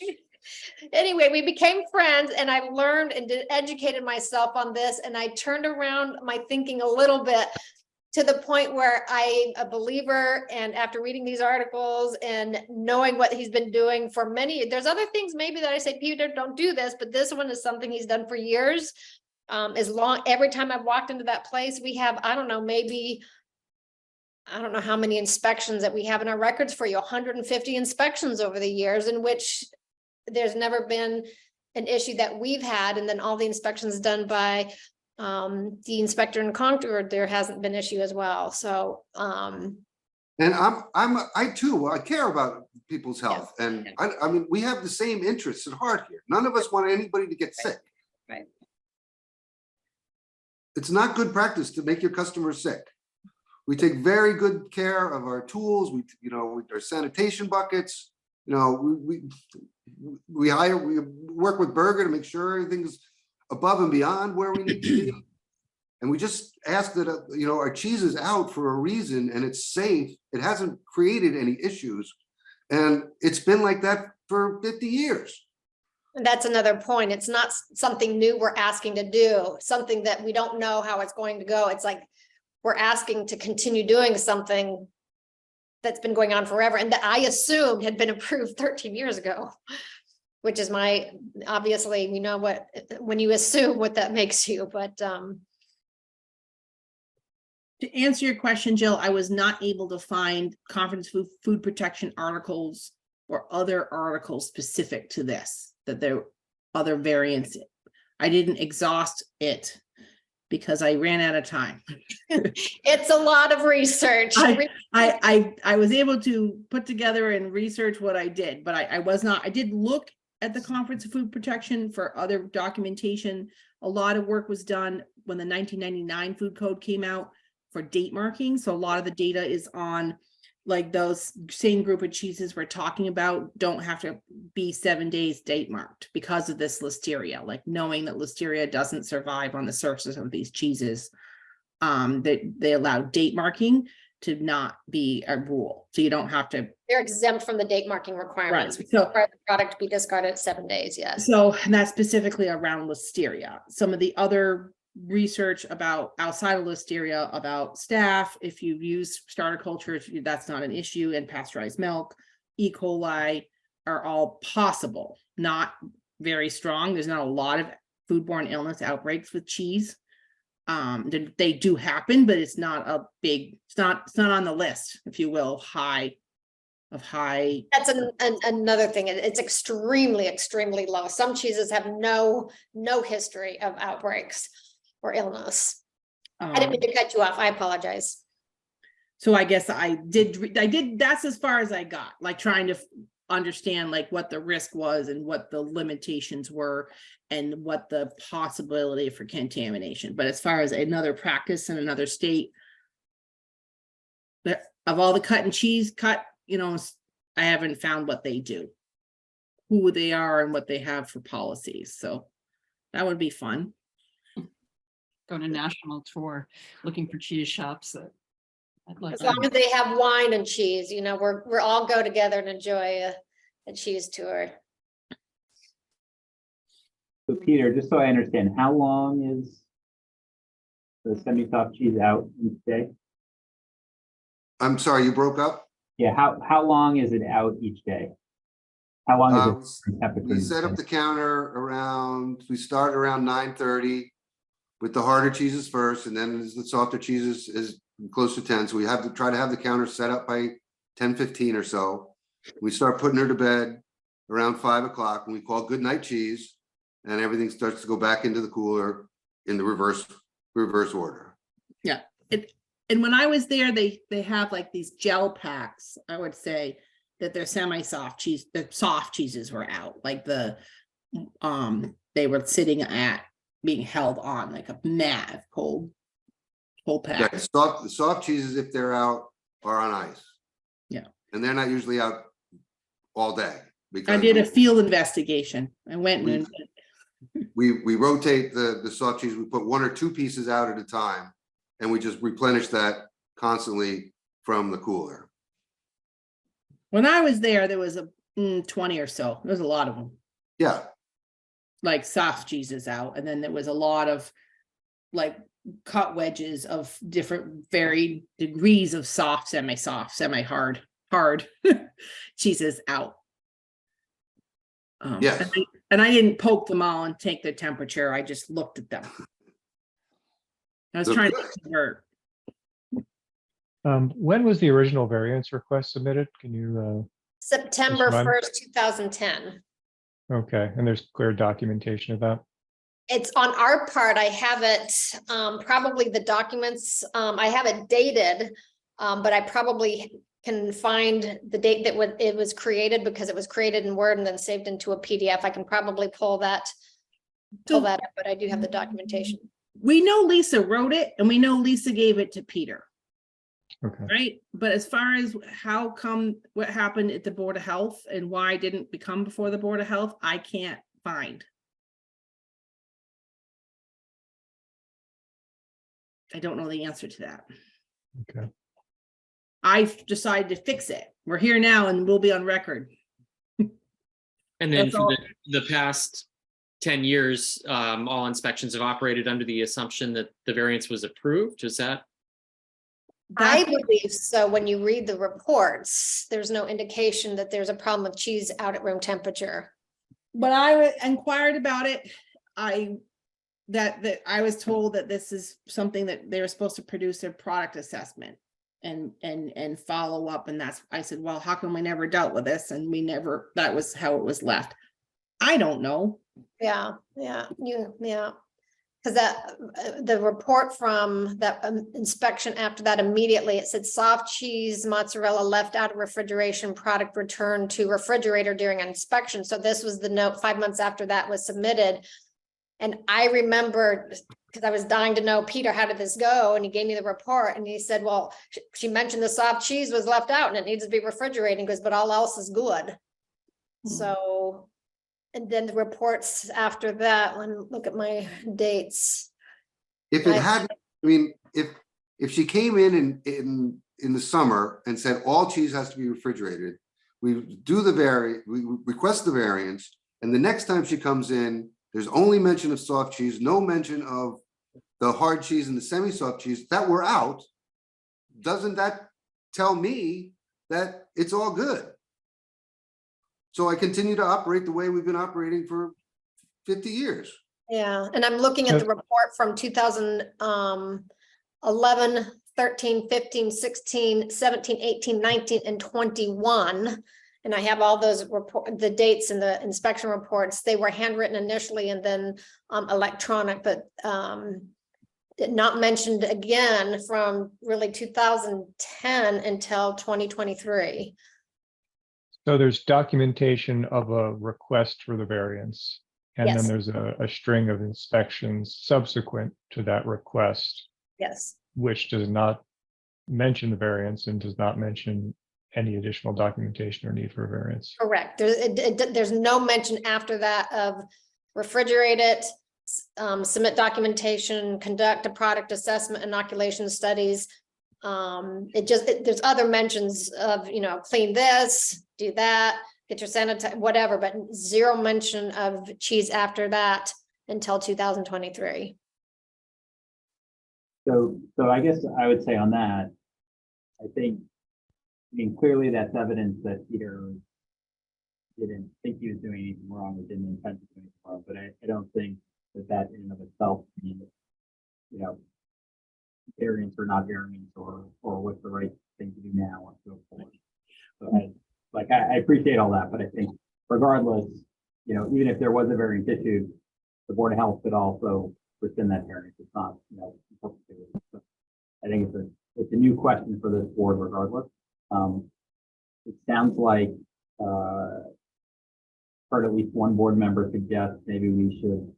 Anyway, we became friends, and I learned and educated myself on this, and I turned around my thinking a little bit to the point where I'm a believer. And after reading these articles and knowing what he's been doing for there's other things maybe that I say, Peter, don't do this, but this one is something he's done for years. Every time I've walked into that place, we have, I don't know how many inspections that we have in our records for you, 150 inspections over the years, in which there's never been an issue that we've had. And then all the inspections done by the inspector in Concord, there hasn't been issue as well. So and I too care about people's health. Yeah. And I mean, we have the same interests at heart here. None of us want anybody to get sick. Right. It's not good practice to make your customers sick. We take very good care of our tools. Our sanitation buckets. We work with Berger to make sure everything's above and beyond where we need to be. And we just ask that, our cheese is out for a reason, and it's safe. It hasn't created any issues. And it's been like that for 50 years. That's another point. It's not something new we're asking to do, something that we don't know how it's going to go. It's like we're asking to continue doing something that's been going on forever, and that I assumed had been approved 13 years ago, which is obviously, we know when you assume what that makes you, but To answer your question, Jill, I was not able to find conference food protection articles or other articles specific to this, that there are other variants. I didn't exhaust it because I ran out of time. It's a lot of research. I was able to put together and research what I did, but I did look at the Conference of Food Protection for other documentation. A lot of work was done when the 1999 food code came out for date marking. So a lot of the data is on like those same group of cheeses we're talking about don't have to be 7 days date marked because of this listeria, like knowing that listeria doesn't survive on the surface of these cheeses. That they allow date marking to not be a rule. So you don't have to. They're exempt from the date marking requirements. Right. So Require the product to be discarded at 7 days, yes. So and that's specifically around listeria. Some of the other research about outside of listeria about staph, if you use starter culture, that's not an issue, and pasteurized milk, E. coli are all possible, not very strong. There's not a lot of foodborne illness outbreaks with cheese. They do happen, but it's not a big, it's not on the list, if you will, high. That's another thing. It's extremely low. Some cheeses have no history of outbreaks or illness. I didn't mean to cut you off. I apologize. So I guess I did, that's as far as I got, like trying to understand like what the risk was and what the limitations were and what the possibility for contamination. But as far as another practice in another state, of all the cut and cheese cut, I haven't found what they do, who they are and what they have for policies. So that would be fun. Go on a national tour looking for cheese shops that I'd like. As long as they have wine and cheese, we're all go together and enjoy a cheese tour. So Peter, just so I understand, how long is the semi-soft cheese out each day? I'm sorry, you broke up? Yeah, how long is it out each day? How long is it? Temperature We set up the counter we start around 9:30 with the harder cheeses first, and then the softer cheeses is close to 10. So we have to try to have the counter set up by 10:15 or so. We start putting her to bed around 5 o'clock, and we call good night cheese, and everything starts to go back into the cooler in the reverse order. Yeah. And when I was there, they have like these gel packs, I would say, that they're semi-soft cheese, the soft cheeses were out, like they were sitting at being held on like a mat, cold pack. Yeah, the soft cheeses, if they're out, are on ice. Yeah. And they're not usually out all day. Because I did a field investigation. I went and we rotate the soft cheese. We put 1 or 2 pieces out at a time, and we just replenish that constantly from the cooler. when I was there was a 20 or so. There was a lot of them. Yeah. Like soft cheeses out, and then there was a lot of like cut wedges of different varied degrees of soft, semi-soft, semi-hard, hard cheeses out. Yes. And I didn't poke them all and take their temperature. I just looked at them. I was trying to convert. When was the original variance request submitted? Can you? September Just 1st, 2010. Okay, and there's clear documentation of that? It's on our part. I have it, probably the documents, I have it dated, but I probably can find the date that it was created, because it was created in Word and then saved into a PDF. I can probably pull that up, but I do have the documentation. We know Lisa wrote it, and we know Lisa gave it to Peter. Okay. Right, but as far as how come, what happened at the Board of Health and why it didn't become before the Board of Health, I can't find. I don't know the answer to that. Okay. I've decided to fix it. We're here now and we'll be on record. And then That's for all. the past 10 years, all inspections have operated under the assumption that the variance was approved. Is that? I That's- believe so. When you read the reports, there's no indication that there's a problem with cheese out at room temperature. When I inquired about it, that I was told that this is something that they were supposed to produce a product assessment and follow up. And I said, well, how come we never dealt with this? And that was how it was left. I don't know. Yeah. Because the report from that inspection after that, immediately it said soft cheese mozzarella left out of refrigeration, product returned to refrigerator during inspection. So this was the note 5 months after that was submitted. And I remember, because I was dying to know, Peter, how did this go? And he gave me the report and he said, well, she mentioned the soft cheese was left out and it needs to be refrigerated. He goes, but all else is good. So, and then the reports after that, let me look at my dates. If it hadn't, I mean, if she came in the summer and said all cheese has to be refrigerated, we request the variance, and the next time she comes in, there's only mention of soft cheese, no mention of the hard cheese and the semi-soft cheese that were out. Doesn't that tell me that it's all good? So I continue to operate the way we've been operating for 50 years. Yeah, and I'm looking at the report from 2011, 13, 15, 16, 17, 18, 19, and 21. And I have all those the dates in the inspection reports. They were handwritten initially and then electronic, but not mentioned again from really 2010 until 2023. So there's documentation of a request for the variance. And Yes. then there's a string of inspections subsequent to that request, Yes. which does not mention the variance and does not mention any additional documentation or need for a variance. Correct. There's no mention after that of refrigerate it, submit documentation, conduct a product assessment, inoculation studies. There's other mentions of, clean this, do that, get your sanitizer, whatever, but zero mention of cheese after that until 2023. So I guess I would say on that, I mean, clearly that's evidence that Peter didn't think he was doing anything wrong or didn't intend to do anything wrong, but I don't think that in and of itself means, variance or not variance or what's the right thing to do now or so forth. So I appreciate all that, but I think regardless, even if there was a variance issued, the Board of Health could also rescind that variance. It's not, so I think it's a new question for this board regardless. It sounds like heard at least one board member suggest maybe we should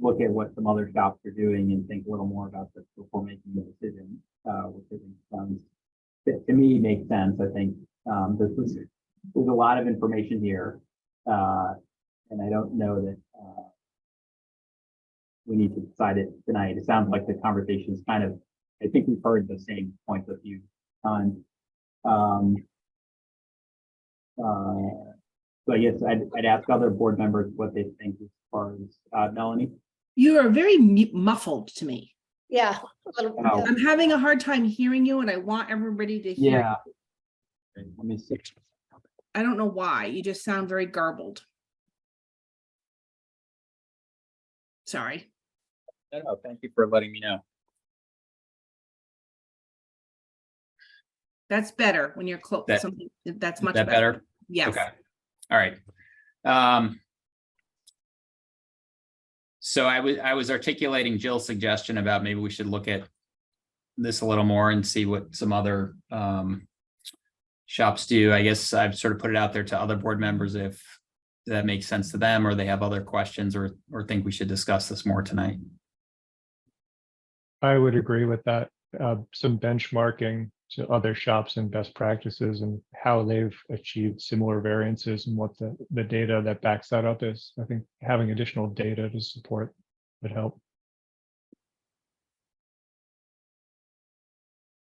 look at what some other shops are doing and think a little more about this before making the decision, which I think sounds, to me, makes sense. I think there's a lot of information here, and I don't know that we need to decide it tonight. It sounds like the conversation is kind of, I think we've heard the same points a few times. So I guess I'd ask other board members what they think as far as Melanie. You are very muffled to me. Yeah. Oh. I'm having a hard time hearing you and I want everybody to hear. Yeah. Let me see. I don't know why. You just sound very garbled. Sorry. Oh, thank you for letting me know. That's better when you're close. That's much better. Yes. Okay. All right. So I was articulating Jill's suggestion about maybe we should look at this a little more and see what some other shops do. I guess I've sort of put it out there to other board members if that makes sense to them, or they have other questions or think we should discuss this more tonight. I would agree with that. Some benchmarking to other shops and best practices and how they've achieved similar variances and what the data that backs that up is. I think having additional data to support would help.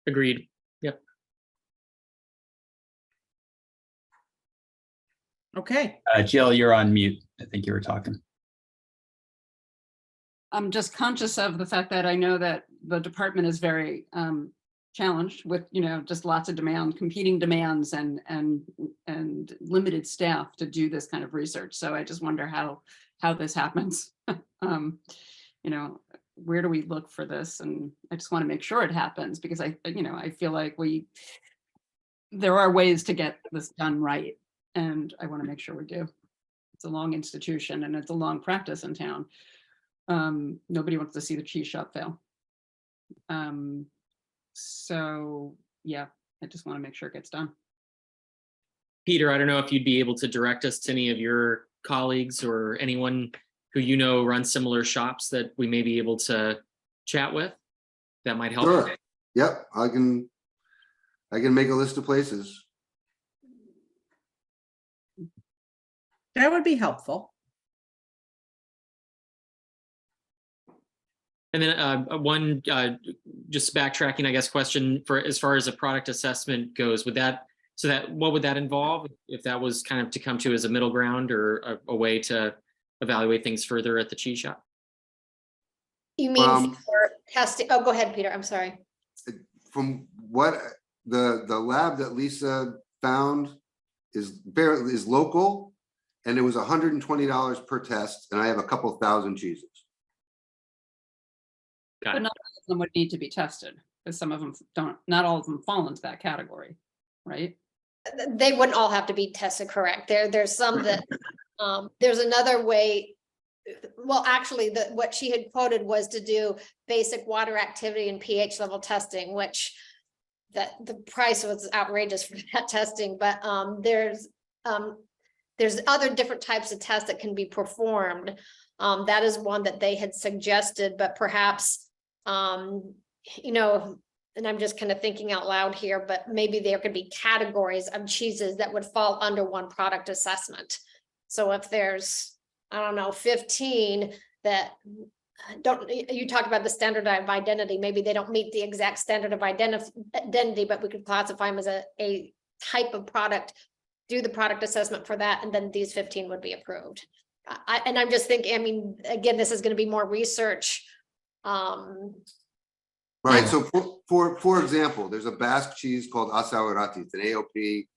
Agreed. Yep. Okay. Jill, you're on mute. I think you were talking. I'm just conscious of the fact that I know that the department is very challenged with, just lots of demand, competing demands and limited staff to do this kind of research. So I just wonder how this happens. Where do we look for this? And I just want to make sure it happens because I feel like there are ways to get this done right. And I want to make sure we do. It's a long institution and it's a long practice in town. Nobody wants to see the cheese shop fail. So yeah, I just want to make sure it gets done. Peter, I don't know if you'd be able to direct us to any of your colleagues or anyone who runs similar shops that we may be able to chat with that might help. Sure. Yep, I can make a list of places. That would be helpful. And then one just backtracking, I guess, question for as far as a product assessment goes, what would that involve if that was kind of to come to as a middle ground or a way to evaluate things further at the cheese shop? You mean for testing? Oh, go ahead, Peter. I'm sorry. From what the lab that Lisa found is local, and it was $120 per test, and I have a couple thousand cheeses. Got But it. not all of them would need to be tested because some of them not all of them fall into that category, right? They wouldn't all have to be tested, correct? There's some that, there's another way. Well, actually, what she had quoted was to do basic water activity and pH level testing, which the price was outrageous for that testing, but there's other different types of tests that can be performed. That is one that they had suggested, but perhaps, and I'm just kind of thinking out loud here, but maybe there could be categories of cheeses that would fall under one product assessment. So if there's, I don't know, 15 that you talked about the standard of identity, maybe they don't meet the exact standard of identity, but we could classify them as a type of product, do the product assessment for that, and then these 15 would be approved. And I'm just thinking, again, this is going to be more research. Right. So for example, there's a Basque cheese called Asaurati. It's an AOP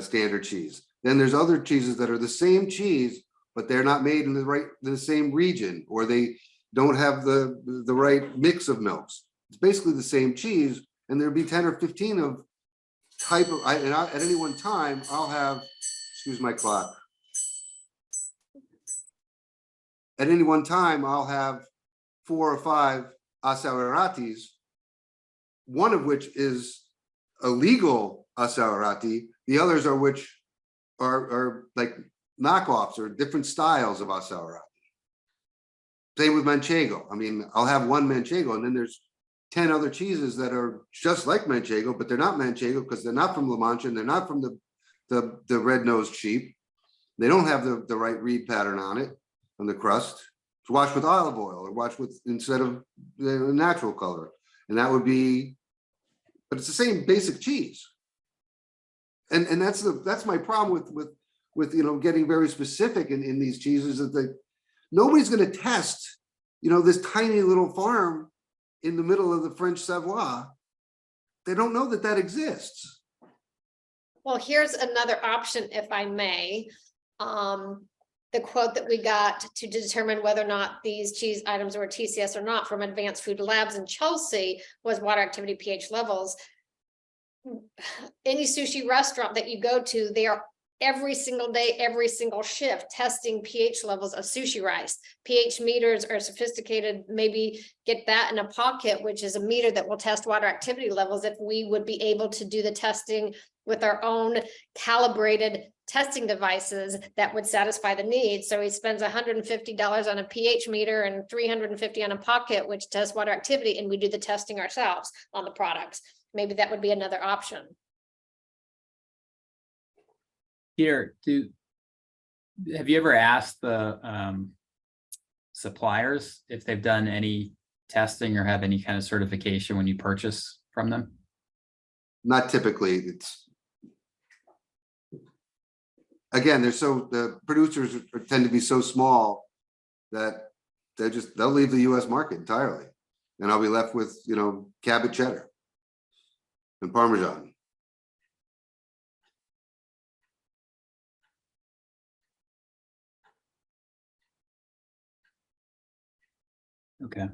standard cheese. Then there's other cheeses that are the same cheese, but they're not made in the same region, or they don't have the right mix of milks. It's basically the same cheese, and there'll be 10 or 15 of type of. At any one time, I'll have. Excuse my clock. At any one time, I'll have 4 or 5 Asauratis, one of which is a legal Asaurati, the others are which are like knockoffs or different styles of Asaurati. Same with Manchego. I mean, I'll have one Manchego, and then there's 10 other cheeses that are just like Manchego, but they're not Manchego because they're not from La Mancha and they're not from the red-nosed sheep. They don't have the right reed pattern on it, on the crust. It's washed with olive oil or washed with instead of the natural color. And that would be, but it's the same basic cheese. And that's my problem with getting very specific in these cheeses, that nobody's going to test this tiny little farm in the middle of the French Savoie. They don't know that exists. Well, here's another option, if I may. The quote that we got to determine whether or not these cheese items were TCS or not from Advanced Food Labs in Chelsea was water activity pH levels. Any sushi restaurant that you go to, they are every single day, every single shift testing pH levels of sushi rice. pH meters are sophisticated. Maybe get that in a pocket, which is a meter that will test water activity levels. If we would be able to do the testing with our own calibrated testing devices that would satisfy the needs. So he spends $150 on a pH meter and $350 on a pocket, which tests water activity, and we do the testing ourselves on the products. Maybe that would be another option. Peter, have you ever asked the suppliers if they've done any testing or have any kind of certification when you purchase from them? Not typically. Again, the producers tend to be so small that they'll leave the U.S. market entirely, and I'll be left with Cabot cheddar. and Parmesan. Okay.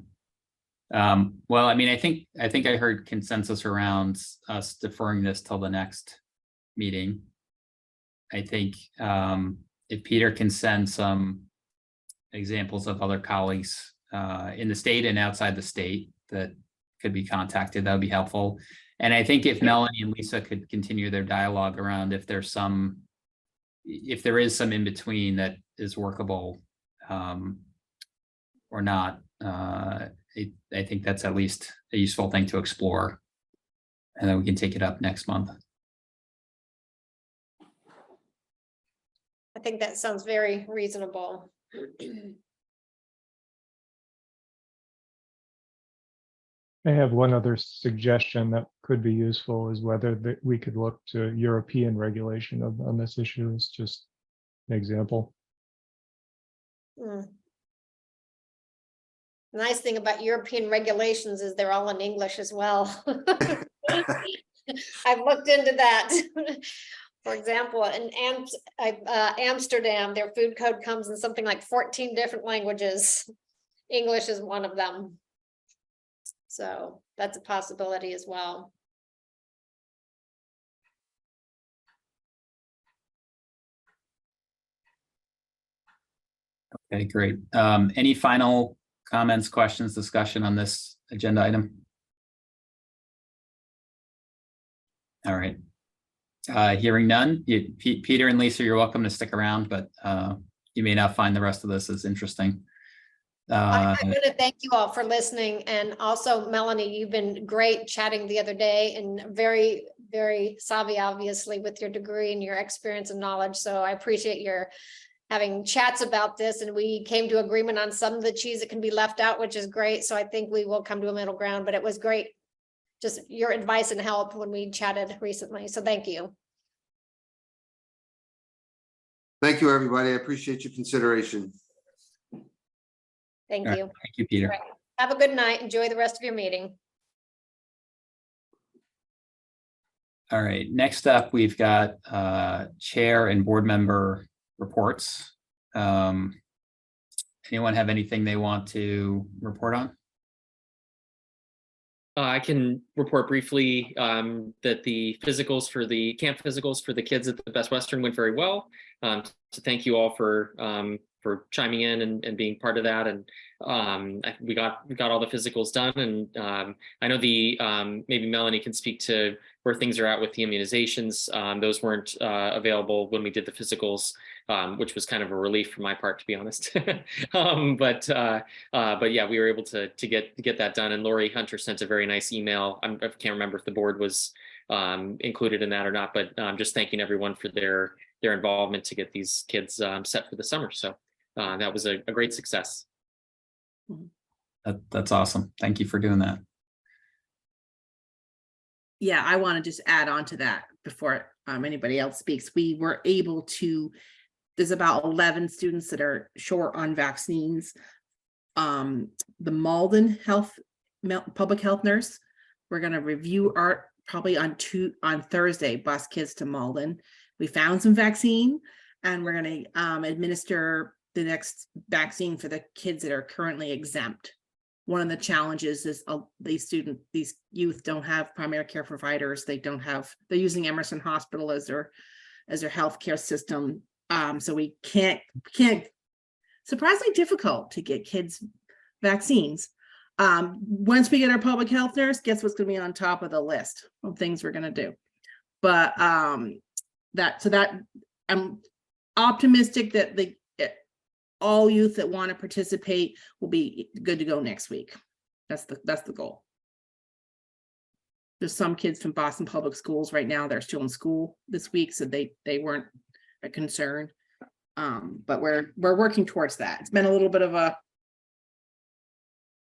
Well, I mean, I think I heard consensus around us deferring this till the next meeting. I think if Peter can send some examples of other colleagues in the state and outside the state that could be contacted, that would be helpful. And I think if Melanie and Lisa could continue their dialogue around if there is some in between that is workable or not, I think that's at least a useful thing to explore. And then we can take it up next month. I think that sounds very reasonable. I have one other suggestion that could be useful is whether we could look to European regulation on this issue as just an example. Mm. The nice thing about European regulations is they're all in English as well. I've looked into that. For example, in Amsterdam, their food code comes in something like 14 different languages. English is one of them. So that's a possibility as well. Okay, great. Any final comments, questions, discussion on this agenda item? All right. Hearing none, Peter and Lisa, you're welcome to stick around, but you may not find the rest of this as interesting. I want to thank you all for listening, and also Melanie, you've been great chatting the other day, and very, very savvy, obviously, with your degree and your experience and knowledge. So I appreciate your having chats about this, and we came to agreement on some of the cheese that can be left out, which is great. So I think we will come to a middle ground, but it was great, just your advice and help when we chatted recently. So thank you. Thank you, everybody. I appreciate your consideration. Thank All right. you. Thank you, Peter. All right. Have a good night. Enjoy the rest of your meeting. All right, next up, we've got chair and board member reports. Anyone have anything they want to report on? I can report briefly that the physicals for the camp physicals for the kids at the Best Western went very well. So thank you all for chiming in and being part of that. And we got all the physicals done. And I know maybe Melanie can speak to where things are at with the immunizations. Those weren't available when we did the physicals, which was kind of a relief for my part, to be honest. But yeah, we were able to get that done. And Lori Hunter sent a very nice email. I can't remember if the board was included in that or not, but just thanking everyone for their involvement to get these kids set for the summer. So that was a great success. That's awesome. Thank you for doing that. Yeah, I want to just add on to that before anybody else speaks. We were able to, there's about 11 students that are short on vaccines. The Malden public health nurse, we're going to review our probably on Thursday, bus kids to Malden. We found some vaccine, and we're going to administer the next vaccine for the kids that are currently exempt. One of the challenges is these youth don't have primary care providers. They're using Emerson Hospital as their healthcare system. So we can't, surprisingly difficult to get kids vaccines. Once we get our public health nurse, guess what's going to be on top of the list of things we're going to do. But I'm optimistic that all youth that want to participate will be good to go next week. That's the goal. There's some kids from Boston Public Schools right now, they're still in school this week, so they weren't a concern. But we're working towards that. It's been a little bit of a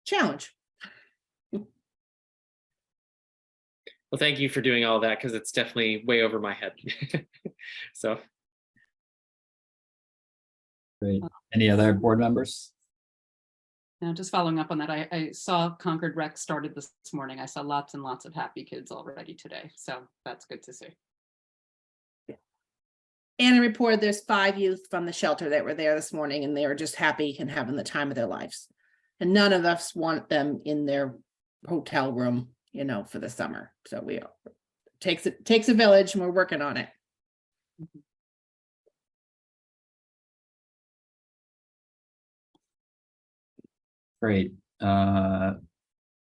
challenge. Well, thank you for doing all that, because it's definitely way over my head. So. Great. Any other board members? Now, just following up on that, I saw Concord Rec started this morning. I saw lots and lots of happy kids already today. So that's good to see. Anna reported there's 5 youth from the shelter that were there this morning, and they were just happy and having the time of their lives. And none of us want them in their hotel room, you know, for the summer. So takes a village, and we're working on it. Great.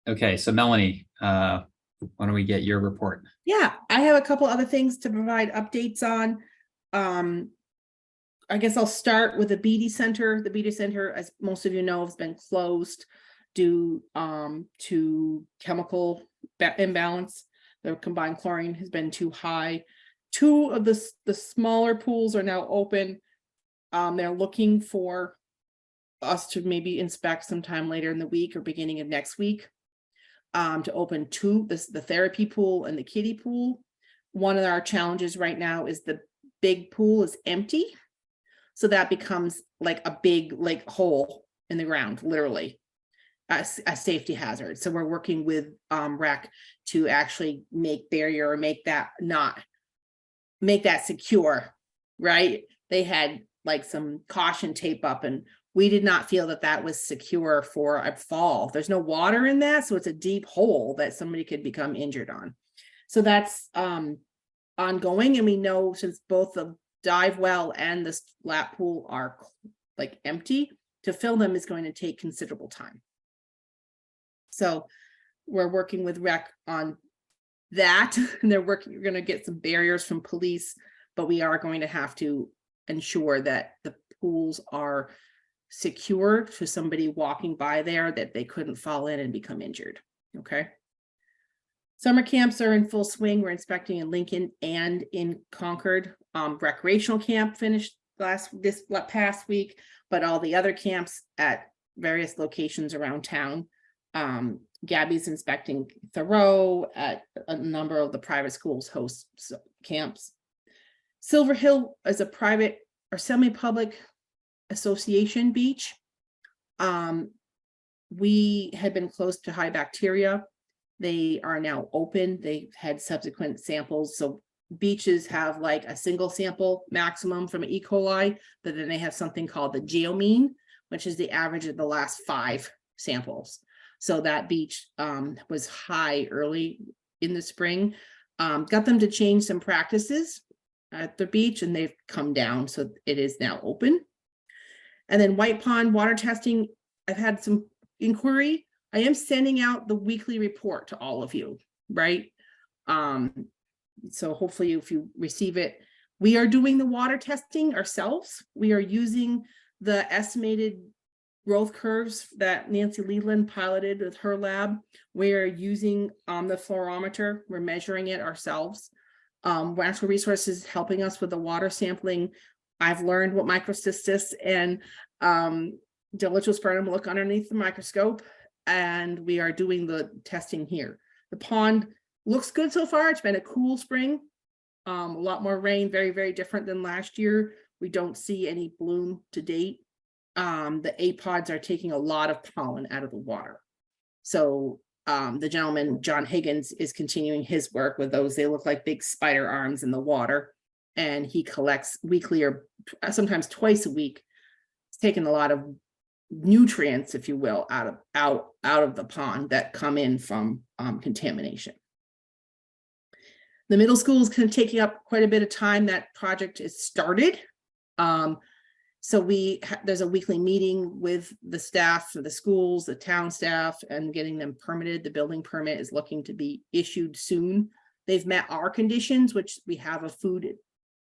Okay, so Melanie, why don't we get your report? Yeah, I have a couple other things to provide updates on. I guess I'll start with the BD Center. The BD Center, as most of you know, has been closed due to chemical imbalance. The combined chlorine has been too high. 2 of the smaller pools are now open. They're looking for us to maybe inspect sometime later in the week or beginning of next week. To open 2, the therapy pool and the kiddie pool. One of our challenges right now is the big pool is empty. So that becomes like a big like hole in the ground, literally a safety hazard. So we're working with rec to actually make barrier or make that secure, right? They had like some caution tape up, and we did not feel that that was secure for a fall. There's no water in that, so it's a deep hole that somebody could become injured on. So that's ongoing, and we know since both the dive well and the lap pool are like empty, to fill them is going to take considerable time. So we're working with rec on that. And we're going to get some barriers from police, but we are going to have to ensure that the pools are secure to somebody walking by there, that they couldn't fall in and become injured. Okay. Summer camps are in full swing. We're inspecting in Lincoln and in Concord. Recreational camp finished this past week, but all the other camps at various locations around town. Gabby's inspecting Thoreau at a number of the private schools host camps. Silver Hill is a private or semi-public association beach. We had been close to high bacteria. They are now open. They had subsequent samples. So beaches have like a single sample maximum from E. coli, but then they have something called the geomean, which is the average of the last 5 samples. So that beach was high early in the spring. Got them to change some practices at the beach, and they've come down. So it is now open. And then White Pond water testing, I've had some inquiry. I am sending out the weekly report to all of you, right? So hopefully if you receive it, we are doing the water testing ourselves. We are using the estimated growth curves that Nancy Leland piloted with her lab. We're using the fluorometer. We're measuring it ourselves. Natural Resources helping us with the water sampling. I've learned what microcystis and dilithiospermum look underneath the microscope, and we are doing the testing here. The pond looks good so far. It's been a cool spring. A lot more rain, very, very different than last year. We don't see any bloom to date. The apods are taking a lot of pollen out of the water. So the gentleman, John Higgins, is continuing his work with those. They look like big spider arms in the water, and he collects weekly or sometimes twice a week. It's taking a lot of nutrients, if you will, out of the pond that come in from contamination. The middle school is kind of taking up quite a bit of time. That project is started. So there's a weekly meeting with the staff of the schools, the town staff, and getting them permitted. The building permit is looking to be issued soon. They've met our conditions, which we have a food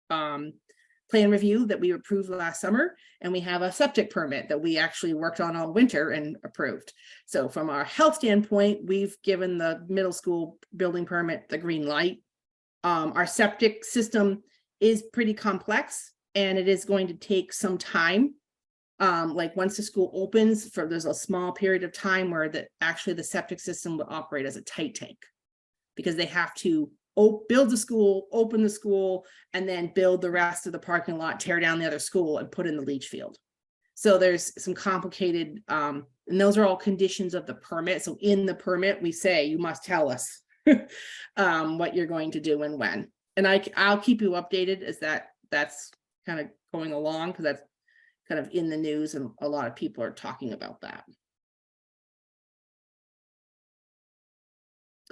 plan review that we approved last summer, and we have a septic permit that we actually worked on all winter and approved. So from our health standpoint, we've given the middle school building permit the green light. Our septic system is pretty complex, and it is going to take some time. Like once the school opens, there's a small period of time where actually the septic system will operate as a tight tank, because they have to build the school, open the school, and then build the rest of the parking lot, tear down the other school, and put in the leach field. So there's some complicated, and those are all conditions of the permit. So in the permit, we say you must tell us what you're going to do and when. And I'll keep you updated as that's kind of going along, because that's kind of in the news and a lot of people are talking about that.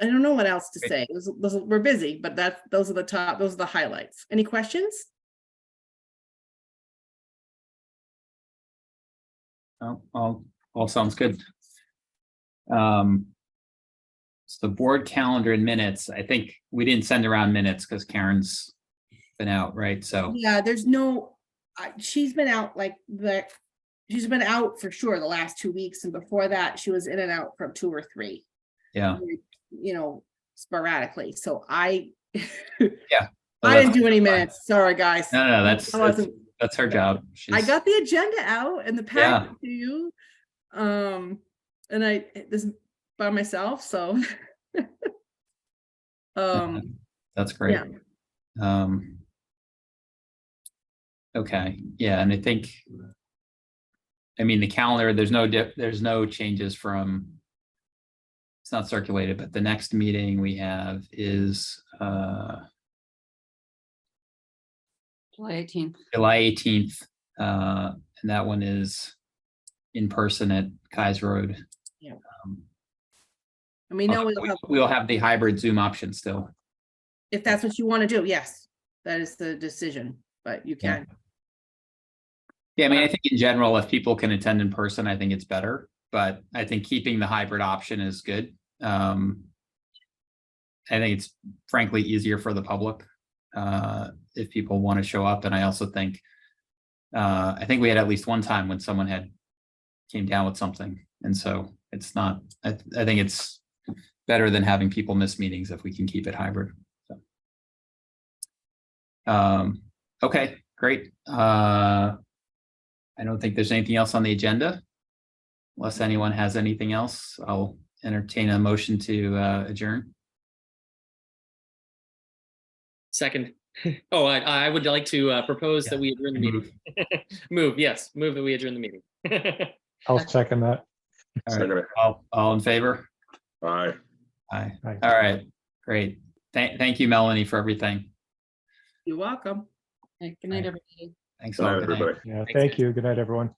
I don't know what else to say. We're busy, but those are the highlights. Any questions? Oh, all sounds good. So the board calendar and minutes, I think we didn't send around minutes because Karen's been out, right? So, Yeah, there's she's been out she's been out for sure the last 2 weeks, and before that she was in and out for 2 or 3. yeah. You know, sporadically. So I Well, I didn't that's do any fine. minutes. Sorry, guys. No, I that's her job. I She's, got the agenda out and the packet to you. And this is by myself, so that's great. yeah. Okay, yeah, and I think, I mean, the calendar, there's no changes from, it's not circulated, but the next meeting we have is July 18th. July 18th. And that one is in person at Kai's Road. Yeah. And we know We'll have the hybrid Zoom option still. if that's what you want to do, yes, that is the decision, but you Yeah. can. Yeah, I mean, I think in general, if people can attend in person, I think it's better, but I think keeping the hybrid option is good. I think it's frankly easier for the public if people want to show up. And I also think, I think we had at least one time when someone came down with something. And so it's not, I think it's better than having people miss meetings if we can keep it hybrid. So. Okay, great. I don't think there's anything else on the agenda. Unless anyone has anything else, I'll entertain a motion to adjourn. Second. Oh, I would like to propose that we adjourn the meeting. Move that we adjourn the meeting. I'll second that. All right, all in favor? Aye. Aye. Aye. All right, great. Thank you, Melanie, for everything. You're welcome. Okay, good night, everybody. Thanks Good a lot. night, Good night. everybody. Yeah, Thanks, thank guys. you. Good night, everyone.